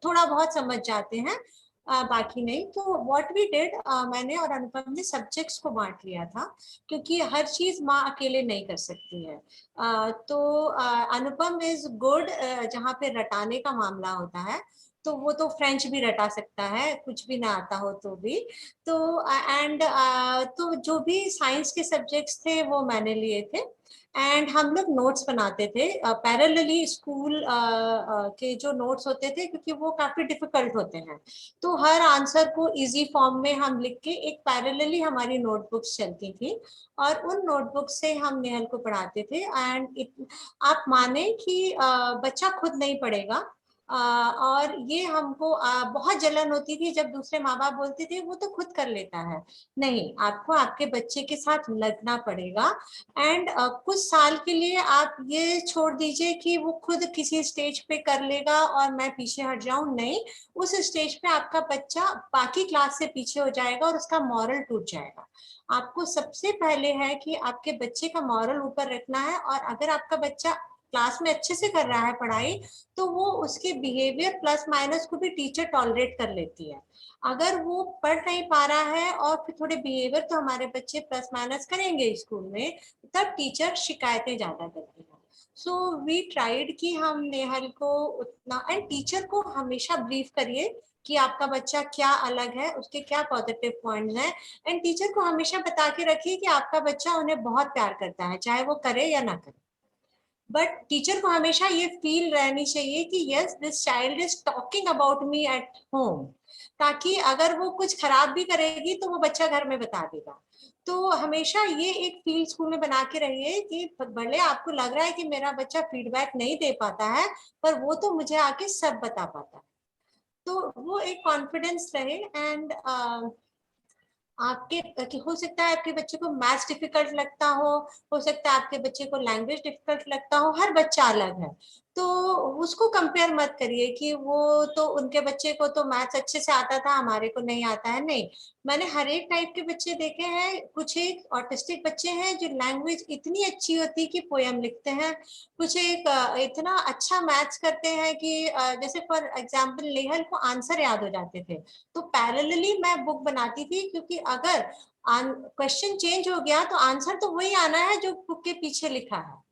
थोड़ा बहुत समझ जाते हैं, बाकी नहीं। तो व्हाट वी डिड, मैंने और अनुपम ने सब्जेक्ट्स को बांट लिया था, क्योंकि हर चीज माँ अकेले नहीं कर सकती है। तो अनुपम इज गुड जहाँ पे रटाने का मामला होता है, तो वो तो फ्रेंच भी रटा सकता है, कुछ भी ना आता हो तो भी। तो एंड तो जो भी साइंस के सब्जेक्ट्स थे वो मैंने लिए थे, एंड हम लोग नोट्स बनाते थे पैरेलली स्कूल के जो नोट्स होते थे, क्योंकि वो काफी डिफिकल्ट होते हैं। तो हर आंसर को इजी फॉर्म में हम लिख के एक पैरेलली हमारी नोटबुक्स चलती थी, और उन नोटबुक से हम नेहल को पढ़ाते थे। एंड आप माने कि बच्चा खुद नहीं पढ़ेगा, और ये हमको बहुत जलन होती थी जब दूसरे माँ बाप बोलते थे वो तो खुद कर लेता है। नहीं, आपको आपके बच्चे के साथ लगना पड़ेगा। एंड कुछ साल के लिए आप ये छोड़ दीजिए कि वो खुद किसी स्टेज पे कर लेगा और मैं पीछे हट जाऊं, नहीं, उस स्टेज पे आपका बच्चा बाकी क्लास से पीछे हो जाएगा और उसका मॉरल टूट जाएगा। आपको सबसे पहले है कि आपके बच्चे का मॉरल ऊपर रखना है, और अगर आपका बच्चा क्लास में अच्छे से कर रहा है पढ़ाई, तो वो उसके बिहेवियर प्लस माइनस को भी टीचर टॉलरेट कर लेती है। अगर वो पढ़ नहीं पा रहा है और फिर थोड़े बिहेवियर तो हमारे बच्चे प्लस माइनस करेंगे स्कूल में, तब टीचर शिकायतें ज्यादा करती है। सो वी ट्राइड कि हम नेहल को उतना, एंड टीचर को हमेशा ब्रीफ करिए कि आपका बच्चा क्या अलग है, उसके क्या पॉजिटिव पॉइंट्स हैं। एंड टीचर को हमेशा बता के रखिए कि आपका बच्चा उन्हें बहुत प्यार करता है, चाहे वो करे या ना करे। बट टीचर को हमेशा ये फील रहनी चाहिए कि yes this child is talking about me at home, ताकि अगर वो कुछ खराब भी करेगी तो वो बच्चा घर में बता देगा। तो हमेशा ये एक फील स्कूल में बना के रहिए कि भले आपको लग रहा है कि मेरा बच्चा फीडबैक नहीं दे पाता है, पर वो तो मुझे आके सब बता पाता है। तो वो एक कॉन्फिडेंस रहे। एंड आपके कि हो सकता है आपके बच्चे को मैथ्स डिफिकल्ट लगता हो सकता है आपके बच्चे को लैंग्वेज डिफिकल्ट लगता हो, हर बच्चा अलग है। तो उसको कंपेयर मत करिए कि वो तो उनके बच्चे को तो मैथ्स अच्छे से आता था, हमारे को नहीं आता है। नहीं, मैंने हर एक टाइप के बच्चे देखे हैं। कुछ एक ऑटिस्टिक बच्चे हैं जो लैंग्वेज इतनी अच्छी होती है कि पोयम लिखते हैं, कुछ एक इतना अच्छा मैथ्स करते हैं कि जैसे फॉर एग्जाम्पल नेहल को आंसर याद हो जाते थे। तो पैरेलली मैं बुक बनाती थी, क्योंकि अगर क्वेश्चन चेंज हो गया तो आंसर तो वही आना है जो बुक के पीछे लिखा है।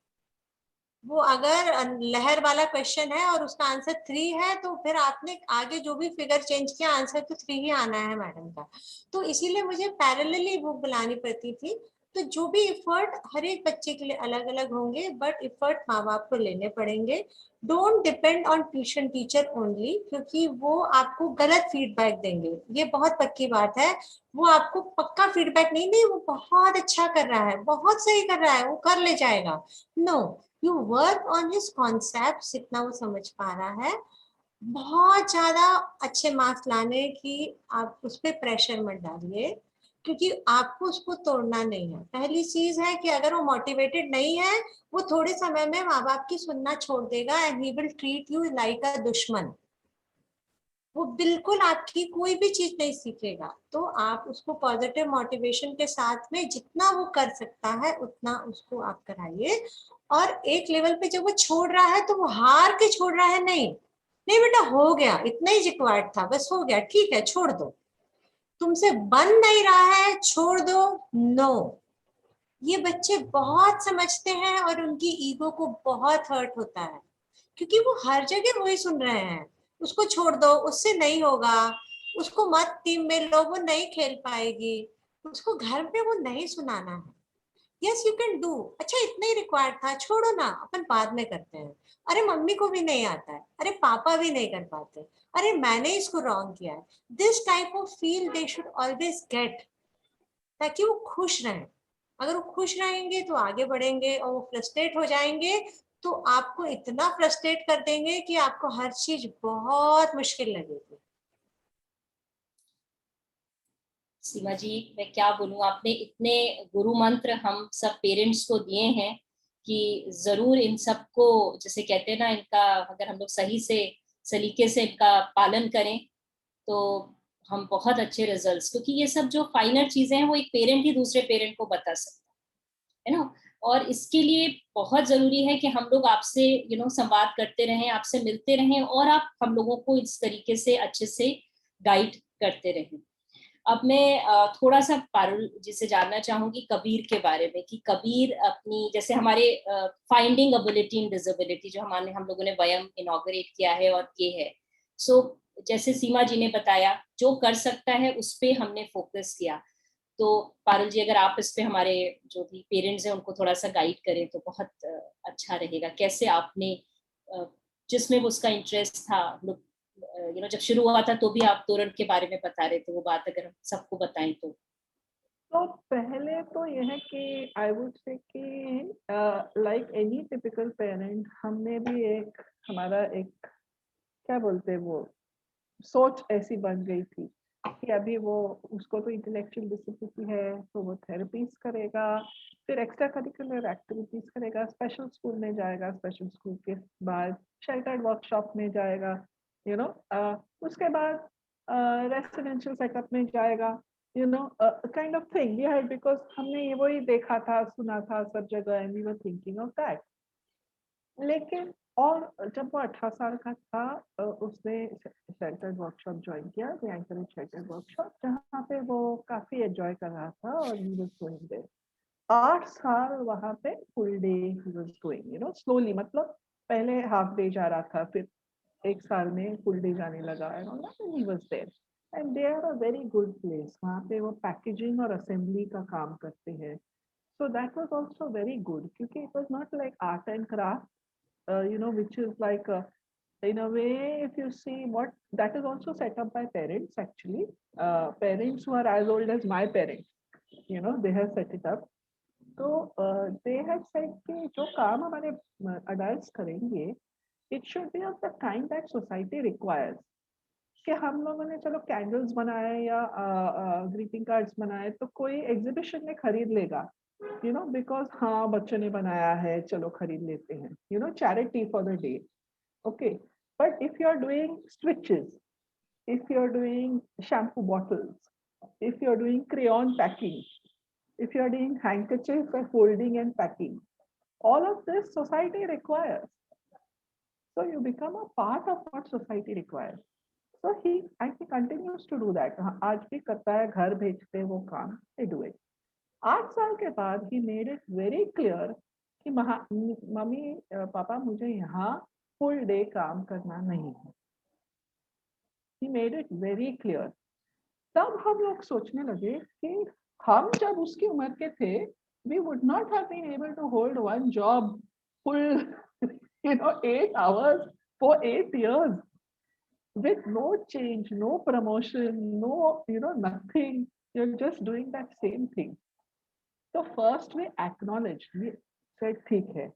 वो अगर लहर वाला क्वेश्चन है और उसका आंसर 3 है, तो फिर आपने आगे जो भी फिगर चेंज किया आंसर तो 3 ही आना है मैडम का। तो इसीलिए मुझे पैरेलली बुक बनानी पड़ती थी। तो जो भी इफर्ट हर एक बच्चे के लिए अलग अलग होंगे, बट इफर्ट माँ बाप को लेने पड़ेंगे। Don't depend on tuition teacher only, क्योंकि वो आपको गलत फीडबैक देंगे। ये बहुत पक्की बात है। वो आपको पक्का फीडबैक नहीं देंगे, वो बहुत अच्छा कर रहा है, बहुत सही कर रहा है, वो कर ले जाएगा। No, you work on his concept, जितना वो समझ पा रहा है। बहुत ज्यादा अच्छे मार्क्स लाने की आप उस पर प्रेशर मत डालिए, क्योंकि आपको उसको तोड़ना नहीं है। पहली चीज है कि अगर वो मोटिवेटेड नहीं है, वो थोड़े समय में माँ बाप की सुनना छोड़ देगा and he will treat you like अ दुश्मन। वो बिल्कुल आपकी कोई भी चीज नहीं सीखेगा। तो आप उसको पॉजिटिव मोटिवेशन के साथ में जितना वो कर सकता है उतना उसको आप कराइए। और एक लेवल पे जब वो छोड़ रहा है तो वो हार के छोड़ रहा है, नहीं नहीं बेटा हो गया, इतना ही रिक्वायर्ड था, बस हो गया, ठीक है छोड़ दो, तुमसे बन नहीं रहा है, छोड़ दो। नो, ये बच्चे बहुत समझते हैं और उनकी ईगो को बहुत हर्ट होता है, क्योंकि वो हर जगह वही सुन रहे हैं, उसको छोड़ दो, उससे नहीं होगा, उसको मत टीम में लो, वो नहीं खेल पाएगी। उसको घर पे वो नहीं सुनाना है। यस यू कैन डू, अच्छा इतना ही रिक्वायर्ड था, छोड़ो ना, अपन बाद में करते हैं। अरे मम्मी को भी नहीं आता है, अरे पापा भी नहीं कर पाते, अरे मैंने इसको रॉन्ग किया है। This type of feel they should always get, ताकि वो खुश रहें। अगर वो खुश रहेंगे तो आगे बढ़ेंगे, और वो फ्रस्ट्रेट हो जाएंगे तो आपको इतना फ्रस्ट्रेट कर देंगे कि आपको हर चीज बहुत मुश्किल लगेगी। सीमा जी, मैं क्या बोलूं, आपने इतने गुरु मंत्र हम सब पेरेंट्स को दिए हैं कि जरूर इन सबको, जैसे कहते हैं ना, इनका अगर हम लोग सही से सलीके से इनका पालन करें तो हम बहुत अच्छे रिजल्ट्स, क्योंकि ये सब जो फाइनल चीजें हैं वो एक पेरेंट ही दूसरे पेरेंट को बता सकता है ना। और इसके लिए बहुत जरूरी है कि हम लोग आपसे संवाद करते रहें, आपसे मिलते रहें, और आप हम लोगों को इस तरीके से अच्छे से गाइड करते रहें। अब मैं थोड़ा सा पारुल जी से जानना चाहूंगी कबीर के बारे में, कि कबीर अपनी, जैसे हमारे फाइंडिंग एबिलिटी इन डिसेबिलिटी जो हम लोगों ने वयम इनॉग्रेट किया है और ये है, सो जैसे सीमा जी ने बताया, जो कर सकता है उस पे हमने फोकस किया। तो पारुल जी, अगर आप इस पे हमारे जो भी पेरेंट्स हैं उनको थोड़ा सा गाइड करें तो बहुत अच्छा रहेगा। कैसे आपने जिसमें वो उसका इंटरेस्ट था, लोग जब शुरू हुआ था तो भी आप तोरण के बारे में बता रहे थे, वो बात अगर हम सबको बताएं तो पहले तो यह है कि आई वुड से कि लाइक एनी टिपिकल पेरेंट, हमने भी एक हमारा एक क्या बोलते हैं वो सोच ऐसी बन गई थी कि अभी वो उसको तो इंटेलेक्चुअल डिसेबिलिटी है तो वो थेरेपीज करेगा, फिर एक्स्ट्रा करिकुलर एक्टिविटीज करेगा, स्पेशल स्कूल में जाएगा, स्पेशल स्कूल के बाद शेल्टर्ड वर्कशॉप में जाएगा, यू नो उसके बाद रेसिडेंशियल सेटअप में जाएगा, काइंड ऑफ थिंग। ये है बिकॉज हमने ये वही देखा था, सुना था सब जगह, and we were thinking of that. लेकिन और जब वो 18 साल का था उसने शेल्टर्ड वर्कशॉप ज्वाइन किया, शेल्टर्ड वर्कशॉप, जहाँ पे वो काफी एंजॉय कर रहा था और ही वाज गोइंग देयर 8 साल वहाँ पे full day he was going, slowly, मतलब पहले हाफ डे जा रहा था, फिर एक साल में फुल डे जाने लगा and all that, and he was there. And they are a very good place. वहाँ पे वो पैकेजिंग और असेंबली का काम करते हैं. So that was also very good क्योंकि it was not like art and craft, you know, which is like in a way, if you see what that is also set up by parents actually, parents who are as old as my parents, you know, they have set it up. So they have said कि जो काम हमारे adults करेंगे, it should be of the kind that society requires. कि हम लोगों ने चलो कैंडल्स बनाए या ग्रीटिंग कार्ड्स बनाए तो कोई एग्जीबिशन में खरीद लेगा, यू नो, बिकॉज हाँ बच्चों ने बनाया है चलो खरीद लेते हैं, you know, charity for the day. Okay, but if you are doing switches, if you are doing shampoo bottles, if you are doing crayon packing, if you are doing handkerchief and folding and packing, all of this society requires. So you become a part of what society requires. So he continues to do that. आज भी करता है, घर भेजते वो काम, they do it. 8 साल के बाद he made it very clear कि मम्मी पापा मुझे यहाँ full day काम करना नहीं है. He made it very clear. तब हम लोग सोचने लगे कि हम जब उसकी उम्र के थे, we would not have been able to hold one job full, you know, 8 hours for 8 years with no change, no promotion, no, you know, nothing. You're just doing that same thing. So first we acknowledged, we said, ठीक है,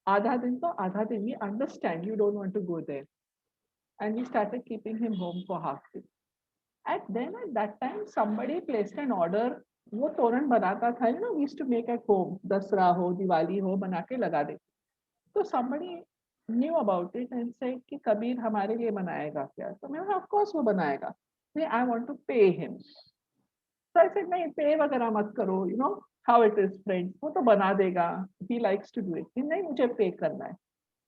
आधा दिन तो आधा दिन, we understand you don't want to go there. And we started keeping him home for half day. And then at that time, somebody placed an order. वो तोरण बनाता था, you know, we used to make at home. दसरा हो, दिवाली हो, बना के लगा देते. So somebody knew about it and said कि कबीर हमारे लिए बनाएगा क्या? तो मैं, of course वो बनाएगा. नहीं, I want to pay him. So I said नहीं, pay वगैरह मत करो, you know how it is, friends. वो तो बना देगा. He likes to do it. नहीं, मुझे pay करना है.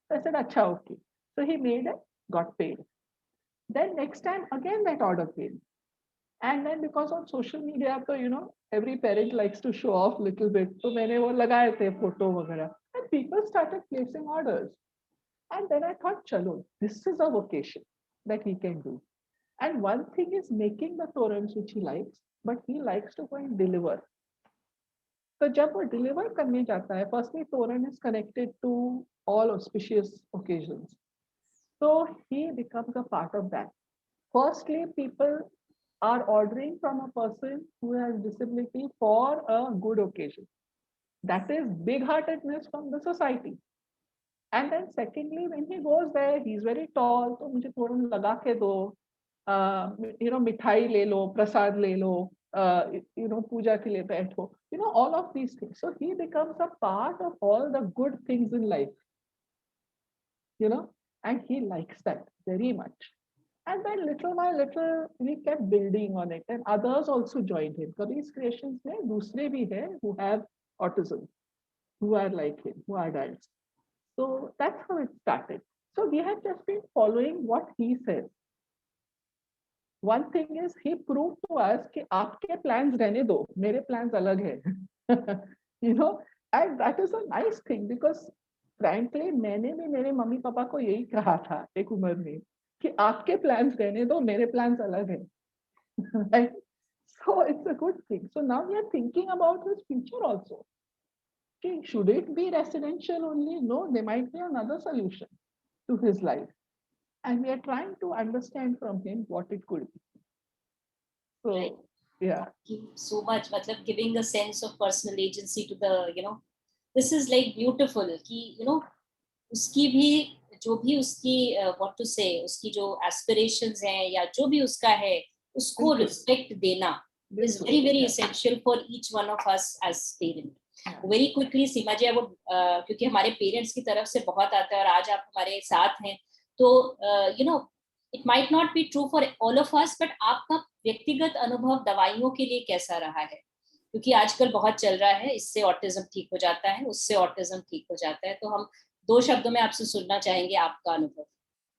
So I said अच्छा, okay. So he made it, got paid. Then next time again that order came. And then because on social media, so you know, every parent likes to show off little bit. So मैंने वो लगाए थे photo वगैरह. And people started placing orders. And then I thought, chalo, this is a vocation that he can do. And one thing is making the torans which he likes, but he likes to go and deliver. So जब वो deliver करने जाता है, firstly toran is connected to all auspicious occasions. So he becomes a part of that. Firstly, people are ordering from a person who has disability for a good occasion. That is big-heartedness from the society. And then secondly, when he goes there, he's very tall, तो मुझे तोरण लगा के दो, you know, मिठाई ले लो, प्रसाद ले लो, you know, पूजा के लिए बैठो, you know, all of these things. So he becomes a part of all the good things in life, you know, and he likes that very much. And then little by little, we kept building on it, and others also joined him. Kabir's creations में दूसरे भी हैं who have autism, who are like him, who are adults. So that's how it started. So we have just been following what he says. One thing is he proved to us कि आपके plans रहने दो, मेरे plans अलग हैं. You know, and that is a nice thing because frankly मैंने भी मेरे मम्मी पापा को यही कहा था एक उम्र में कि आपके plans रहने दो, मेरे plans अलग हैं. Right? So it's a good thing. So now we are thinking about his future also. Okay, should it be residential only? No, there might be another solution to his life. And we are trying to understand from him what it could be. So, Right. yeah. Thank you so much. मतलब giving a sense of personal agency to the, you know, this is like beautiful कि, you know, उसकी भी जो भी उसकी what to say, उसकी जो aspirations हैं या जो भी उसका है, उसको बिल्कुल. respect देना is बिल्कुल. very very essential for each one of us as parent. Very quickly सीमा जी, वो क्योंकि हमारे पेरेंट्स की तरफ से बहुत आता है और आज आप हमारे साथ हैं, तो you know, it might not be true for all of us, but आपका व्यक्तिगत अनुभव दवाइयों के लिए कैसा रहा है? क्योंकि आजकल बहुत चल रहा है, इससे ऑटिज्म ठीक हो जाता है, उससे ऑटिज्म ठीक हो जाता है, तो हम 2 शब्दों में आपसे सुनना चाहेंगे आपका अनुभव.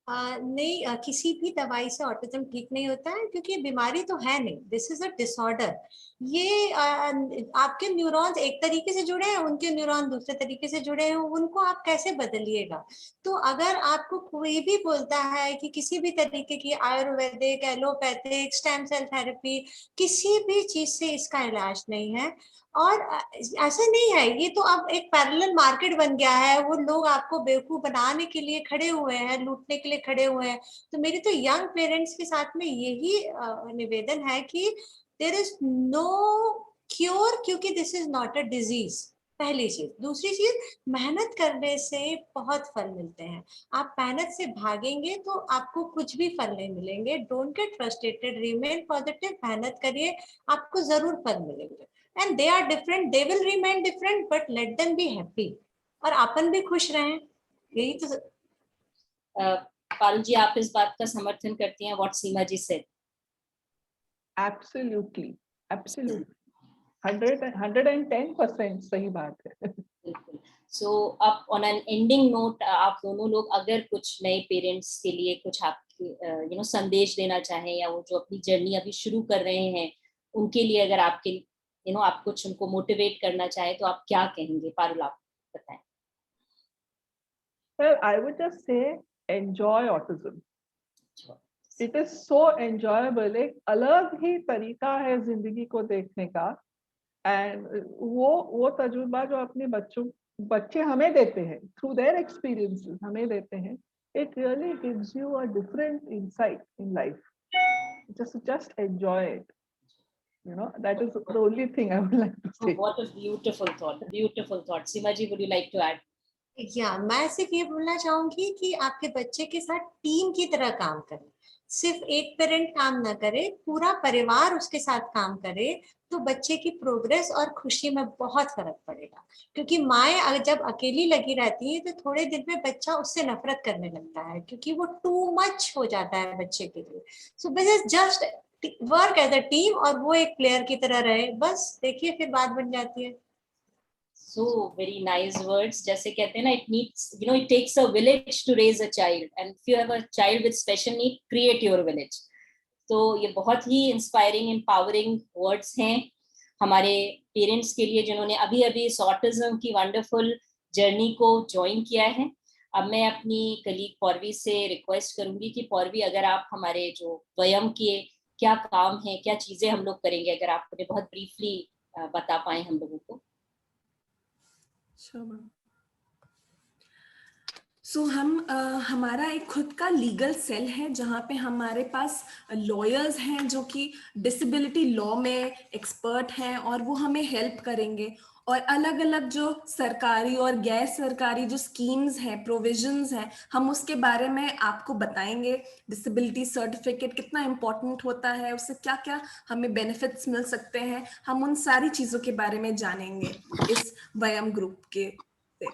नहीं, किसी भी दवाई से ऑटिज्म ठीक नहीं होता है, क्योंकि बीमारी तो है नहीं, दिस इज अ डिसऑर्डर। ये आपके न्यूरॉन्स एक तरीके से जुड़े हैं, उनके न्यूरॉन दूसरे तरीके से जुड़े हैं, उनको आप कैसे बदलिएगा? तो अगर आपको कोई भी बोलता है कि किसी भी तरीके की Ayurvedic, allopathic, stem cell therapy, किसी भी चीज से इसका इलाज नहीं है। और ऐसा नहीं है, ये तो अब एक पैरेलल मार्केट बन गया है, वो लोग आपको बेवकूफ बनाने के लिए खड़े हुए हैं, लूटने के लिए खड़े हुए हैं। तो मेरी तो यंग पेरेंट्स के साथ में यही निवेदन है कि देयर इज नो क्योर, क्योंकि this is not a disease, पहली चीज। दूसरी चीज, मेहनत करने से बहुत फल मिलते हैं। आप मेहनत से भागेंगे तो आपको कुछ भी फल नहीं मिलेंगे। Don't get frustrated, remain positive, मेहनत करिए, आपको जरूर फल मिलेंगे। And they are different, they will remain different, but let them be happy, और अपन भी खुश रहें। यही तो पारुल जी, आप इस बात का समर्थन करती हैं what Seema ji said? Absolutely, absolutely, 110% सही बात है। बिल्कुल। सो अब ऑन एन एंडिंग नोट, आप दोनों लोग अगर कुछ नए पेरेंट्स के लिए कुछ आपके संदेश देना चाहें, या वो जो अपनी जर्नी अभी शुरू कर रहे हैं उनके लिए अगर आपके आप कुछ उनको मोटिवेट करना चाहें, तो आप क्या कहेंगे? पारुल, आप बताएं। Well, I would just say enjoy autism. It is so enjoyable. एक अलग ही तरीका है जिंदगी को देखने का, एंड वो तजुर्बा जो अपने बच्चे हमें देते हैं थ्रू देयर एक्सपीरियंसेस, हमें देते हैं, it really gives you a different insight in life. Just enjoy it. That is the only thing I would like to say. What a beautiful thought, beautiful thought. Seema ji, would you like to add? मैं सिर्फ ये बोलना चाहूंगी कि आपके बच्चे के साथ टीम की तरह काम करें। सिर्फ एक पेरेंट काम ना करे, पूरा परिवार उसके साथ काम करे, तो बच्चे की प्रोग्रेस और खुशी में बहुत फर्क पड़ेगा। क्योंकि माएँ जब अकेली लगी रहती है तो थोड़े दिन में बच्चा उससे नफरत करने लगता है, क्योंकि वो टू मच हो जाता है बच्चे के लिए। सो बस just work as a team, और वो एक प्लेयर की तरह रहे, बस देखिए फिर बात बन जाती है। So very nice words. जैसे कहते हैं ना, it needs, it takes a village to raise a child, and if you have a child with special need, create your village. तो ये बहुत ही इंस्पायरिंग, एम्पावरिंग वर्ड्स हैं हमारे पेरेंट्स के लिए, जिन्होंने अभी अभी इस ऑटिज्म की वंडरफुल जर्नी को ज्वाइन किया है। अब मैं अपनी कलीग पौरवी से रिक्वेस्ट करूंगी कि पौरवी, अगर आप हमारे जो वयम के क्या काम है, क्या चीजें हम लोग करेंगे, अगर आप मुझे बहुत ब्रीफली बता पाए हम लोगों को। हमारा एक खुद का लीगल सेल है जहाँ पे हमारे पास लॉयर्स हैं जो कि डिसेबिलिटी लॉ में एक्सपर्ट हैं, और वो हमें हेल्प करेंगे। और अलग अलग जो सरकारी और गैर सरकारी जो स्कीम्स हैं, प्रोविजंस हैं, हम उसके बारे में आपको बताएंगे। डिसेबिलिटी सर्टिफिकेट कितना इम्पोर्टेंट होता है, उससे क्या क्या हमें बेनिफिट्स मिल सकते हैं, हम उन सारी चीज़ों के बारे में जानेंगे इस वयम ग्रुप के से।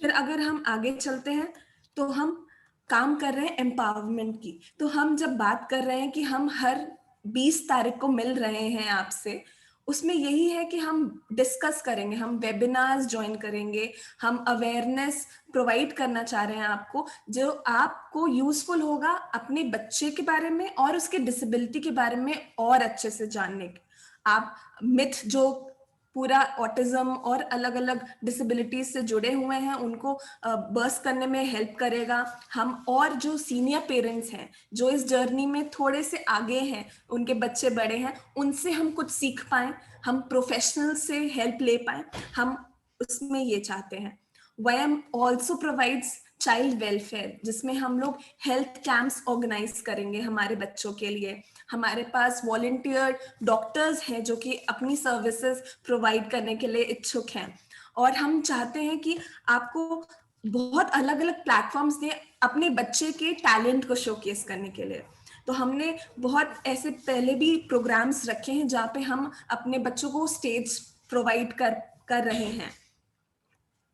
फिर अगर हम आगे चलते हैं तो हम काम कर रहे हैं एम्पावरमेंट की। तो हम जब बात कर रहे हैं कि हम हर 20 तारीख को मिल रहे हैं आपसे, उसमें यही है कि हम डिस्कस करेंगे, हम वेबिनार्स ज्वाइन करेंगे, हम अवेयरनेस प्रोवाइड करना चाह रहे हैं आपको, जो आपको यूजफुल होगा अपने बच्चे के बारे में और उसके डिसेबिलिटी के बारे में और अच्छे से जानने के। आप मिथ जो पूरा ऑटिज्म और अलग अलग डिसेबिलिटीज से जुड़े हुए हैं उनको बर्स्ट करने में हेल्प करेगा। हम और जो सीनियर पेरेंट्स हैं जो इस जर्नी में थोड़े से आगे हैं, उनके बच्चे बड़े हैं, उनसे हम कुछ सीख पाएं, हम प्रोफेशनल से हेल्प ले पाएं, हम उसमें ये चाहते हैं। वयम ऑल्सो प्रोवाइड्स चाइल्ड वेलफेयर, जिसमें हम लोग हेल्थ कैंप्स ऑर्गेनाइज करेंगे हमारे बच्चों के लिए। हमारे पास वॉलंटियर डॉक्टर्स हैं जो कि अपनी सर्विसेज प्रोवाइड करने के लिए इच्छुक हैं, और हम चाहते हैं कि आपको बहुत अलग अलग प्लेटफॉर्म्स दें अपने बच्चे के टैलेंट को शोकेस करने के लिए। तो हमने बहुत ऐसे पहले भी प्रोग्राम्स रखे हैं जहाँ पे हम अपने बच्चों को स्टेज प्रोवाइड कर रहे हैं।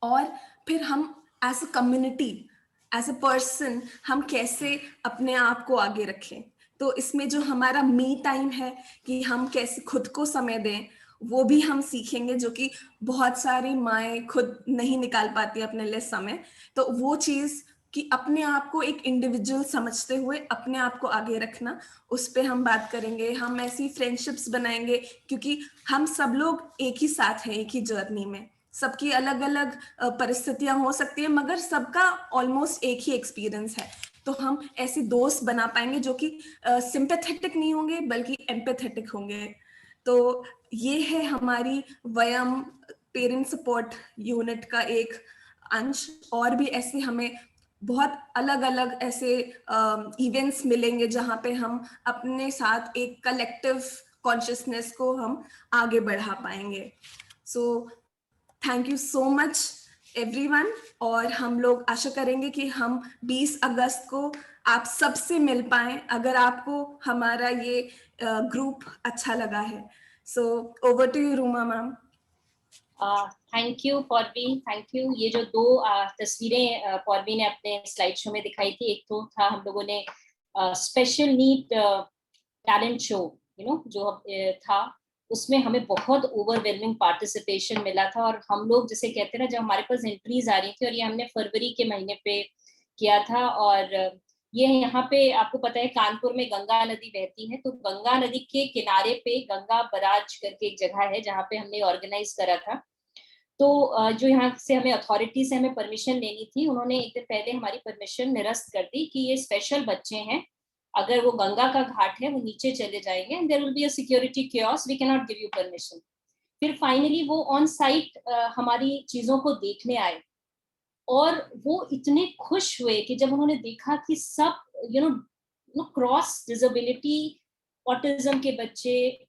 और फिर हम as a community, as a person, हम कैसे अपने आप को आगे रखें। तो इसमें जो हमारा मी टाइम है कि हम कैसे खुद को समय दें, वो भी हम सीखेंगे, जो कि बहुत सारी माएँ खुद नहीं निकाल पाती अपने लिए समय। तो वो चीज़ कि अपने आप को एक इंडिविजुअल समझते हुए अपने आप को आगे रखना, उस पे हम बात करेंगे। हम ऐसी फ्रेंडशिप्स बनाएंगे क्योंकि हम सब लोग एक ही साथ हैं, एक ही जर्नी में। सबकी अलग अलग परिस्थितियां हो सकती है, मगर सबका ऑलमोस्ट एक ही एक्सपीरियंस है। तो हम ऐसे दोस्त बना पाएंगे जो कि सिंपैथेटिक नहीं होंगे बल्कि एम्पैथेटिक होंगे। तो ये है हमारी वयम पेरेंट सपोर्ट यूनिट का एक अंश। और भी ऐसे हमें बहुत अलग अलग ऐसे इवेंट्स मिलेंगे जहाँ पे हम अपने साथ एक कलेक्टिव कॉन्शियसनेस को हम आगे बढ़ा पाएंगे। So thank you so much everyone. और हम लोग आशा करेंगे कि हम 20 अगस्त को आप सबसे मिल पाएं, अगर आपको हमारा ये ग्रुप अच्छा लगा है। So over to you Ruma ma'am. Thank you Paurvi, thank you. ये जो दो तस्वीरें पौर्वी ने अपने स्लाइड शो में दिखाई थी, एक तो था हम लोगों ने स्पेशल नीड टैलेंट शो, जो था, उसमें हमें बहुत ओवरवेलमिंग पार्टिसिपेशन मिला था। और हम लोग जैसे कहते हैं ना, जब हमारे पास एंट्रीज आ रही थी, और ये हमने फरवरी के महीने पे किया था, और ये यहाँ पे आपको पता है कानपुर में गंगा नदी बहती है, तो गंगा नदी के किनारे पे गंगा बराज करके एक जगह है जहाँ पे हमने ऑर्गेनाइज करा था। तो जो यहाँ से हमें अथॉरिटी से हमें परमिशन लेनी थी, उन्होंने एक दिन पहले हमारी परमिशन निरस्त कर दी कि ये स्पेशल बच्चे हैं, अगर वो गंगा का घाट है वो नीचे चले जाएंगे and there will be a security chaos, we can not give you permission. फिर फाइनली वो ऑन साइट हमारी चीजों को देखने आए, और वो इतने खुश हुए कि जब उन्होंने देखा कि सब क्रॉस डिसेबिलिटी, ऑटिज्म के बच्चे,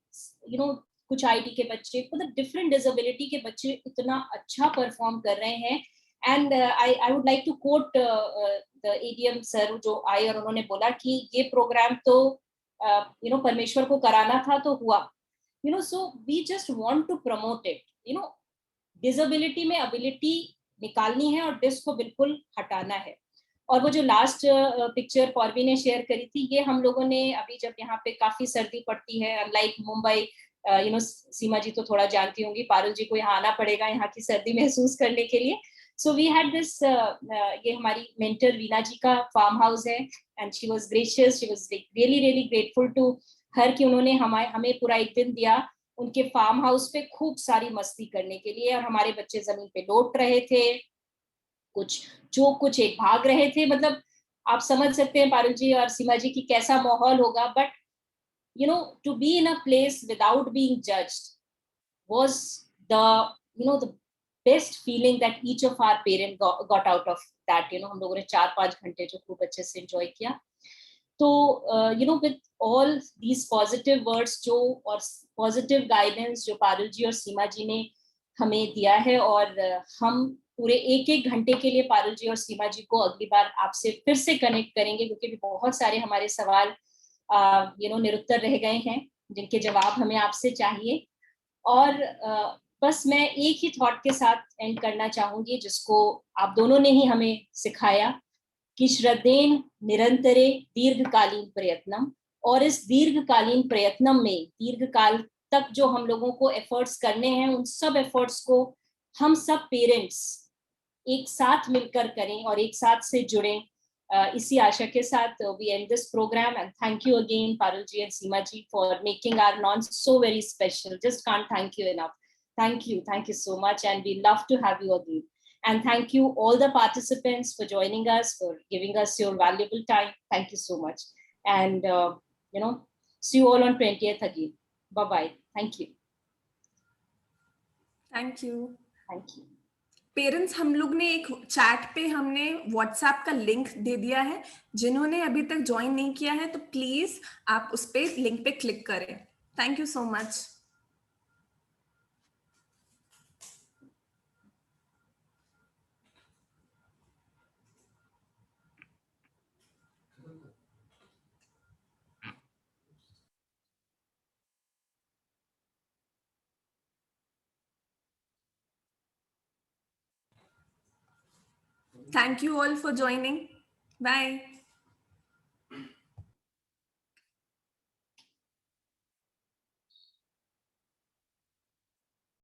कुछ आईटी के बच्चे, मतलब डिफरेंट डिसेबिलिटी के बच्चे इतना अच्छा परफॉर्म कर रहे हैं। And I would like to quote the ADM sir जो आए, और उन्होंने बोला कि ये प्रोग्राम तो परमेश्वर को कराना था तो हुआ, so we just want to promote it. Disability में एबिलिटी निकालनी है और डिस को बिल्कुल हटाना है। और वो जो लास्ट पिक्चर पौर्वी ने शेयर करी थी, ये हम लोगों ने अभी जब यहाँ पे काफी सर्दी पड़ती है, अनलाइक मुंबई, सीमा जी तो थोड़ा जानती होंगी, पारुल जी को यहाँ आना पड़ेगा यहाँ की सर्दी महसूस करने के लिए। सो वी हैड दिस, ये हमारी मेंटर वीना जी का फार्म हाउस है, and she was gracious, she was really really grateful to her कि उन्होंने हमें पूरा एक दिन दिया उनके फार्म हाउस पे खूब सारी मस्ती करने के लिए। और हमारे बच्चे जमीन पे लौट रहे थे, कुछ एक भाग रहे थे, मतलब आप समझ सकते हैं पारुल जी और सीमा जी की कैसा माहौल होगा। But to be in a place without being judged was the best feeling that each of our parents got out of that. हम लोगों ने 4-5 घंटे जो खूब अच्छे से एंजॉय किया। तो with all these positive words जो और positive guidance जो पारुल जी और सीमा जी ने हमें दिया है, और हम पूरे 1-1 घंटे के लिए पारुल जी और सीमा जी को अगली बार आपसे फिर से कनेक्ट करेंगे, क्योंकि बहुत सारे हमारे सवाल निरुत्तर रह गए हैं जिनके जवाब हमें आपसे चाहिए। और बस मैं एक ही थॉट के साथ एंड करना चाहूंगी, जिसको आप दोनों ने ही हमें सिखाया, कि श्रद्धेन निरंतरे दीर्घकालीन प्रयत्नम। और इस दीर्घकालीन प्रयत्नम में दीर्घकाल तक जो हम लोगों को एफर्ट्स करने हैं, उन सब एफर्ट्स को हम सब पेरेंट्स एक साथ मिलकर करें और एक साथ से जुड़ें। इसी आशा के साथ we end this program, and thank you again Parul ji and Seema ji for making our launch so very special. Just can't thank you enough. Thank you so much, and we love to have you again. And thank you all the participants for joining us, for giving us your valuable time. Thank you so much, and see you all on 20th again. Bye bye. Thank you. Thank you. Thank you. Parents, हम लोग ने एक chat पे हमने WhatsApp का link दे दिया है, जिन्होंने अभी तक ज्वाइन नहीं किया है तो प्लीज आप उस पे लिंक पे क्लिक करें। Thank you so much. Thank you all for joining. Bye.